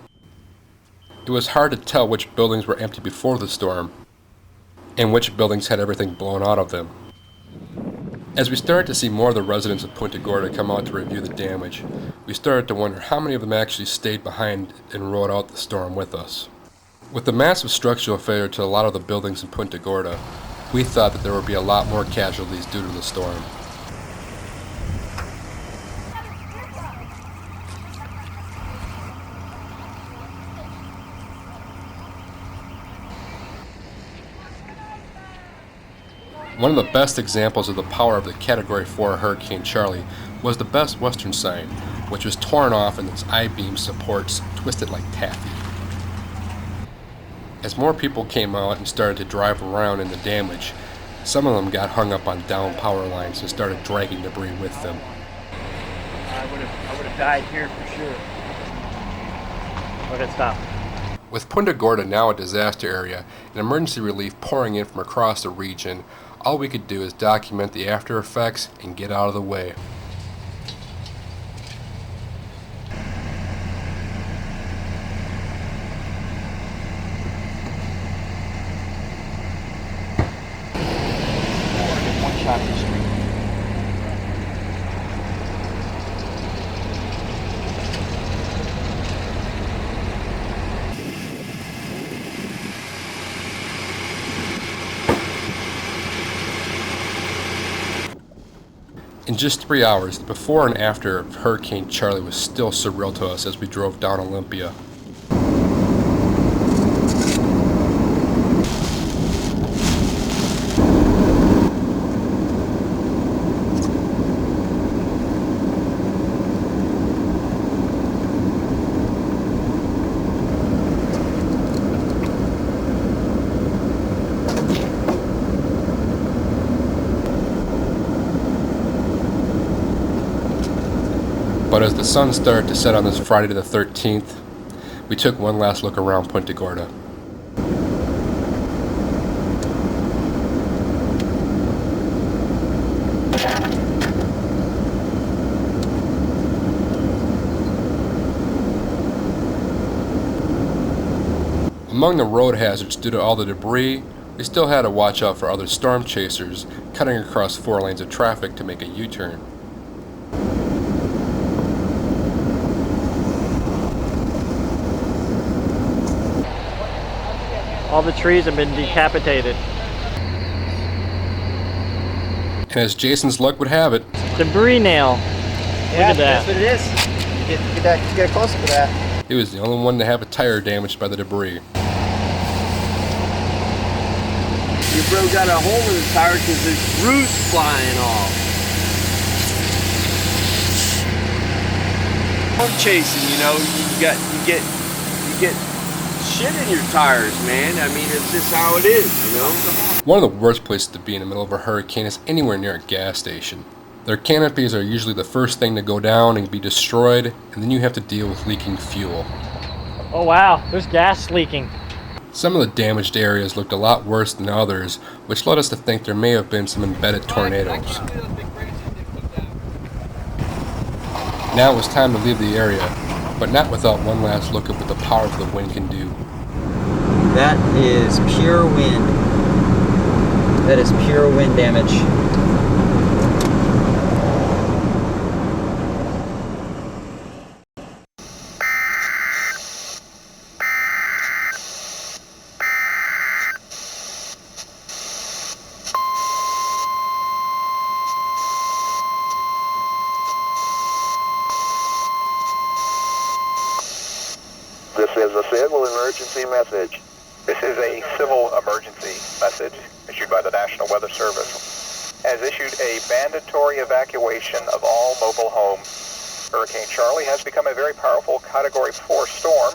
it was hard to tell which buildings were empty before the storm, and which buildings had everything blown out of them. As we started to see more of the residents of Punta Gorda come out to review the damage, we started to wonder how many of them actually stayed behind and rode out the storm with us. With the massive structural failure to a lot of the buildings in Punta Gorda, we thought that there would be a lot more casualties due to the storm. One of the best examples of the power of the Category 4 Hurricane Charley was the Best Western sign, which was torn off and its I-beam supports twisted like taffy. As more people came out and started to drive around in the damage, some of them got hung up on down power lines and started dragging debris with them. I would have died here for sure. But it stopped. With Punta Gorda now a disaster area and emergency relief pouring in from across the region, all we could do is document the after effects and get out of the way. One shot this week. In just 3 hours, the before and after of Hurricane Charley was still surreal to us as we drove down Olympia. But as the sun started to set on this Friday the 13th, we took one last look around Punta Gorda. Among the road hazards due to all the debris, we still had to watch out for other storm chasers cutting across 4 lanes of traffic to make a U-turn. All the trees have been decapitated. And as Jason's luck would have it, Debris nail. Yeah, Look at that. that's what it is. Get closer to that. he was the only one to have a tire damaged by the debris. You broke out a hole in the tire because there's roots flying off. Storm chasing, you know, you get shit in your tires, man. I mean, it's just how it is, you know? One of the worst places to be in the middle of a hurricane is anywhere near a gas station. Their canopies are usually the first thing to go down and be destroyed, and then you have to deal with leaking fuel. Oh wow, there's gas leaking. Some of the damaged areas looked a lot worse than others, which led us to think there may have been some embedded tornadoes. Now it was time to leave the area, but not without one last look at what the power of the wind can do. That is pure wind. That is pure wind damage. This is a civil emergency message. This is a civil emergency message issued by the National Weather Service. Has issued a mandatory evacuation of all mobile homes. Hurricane Charley has become a very powerful Category 4 storm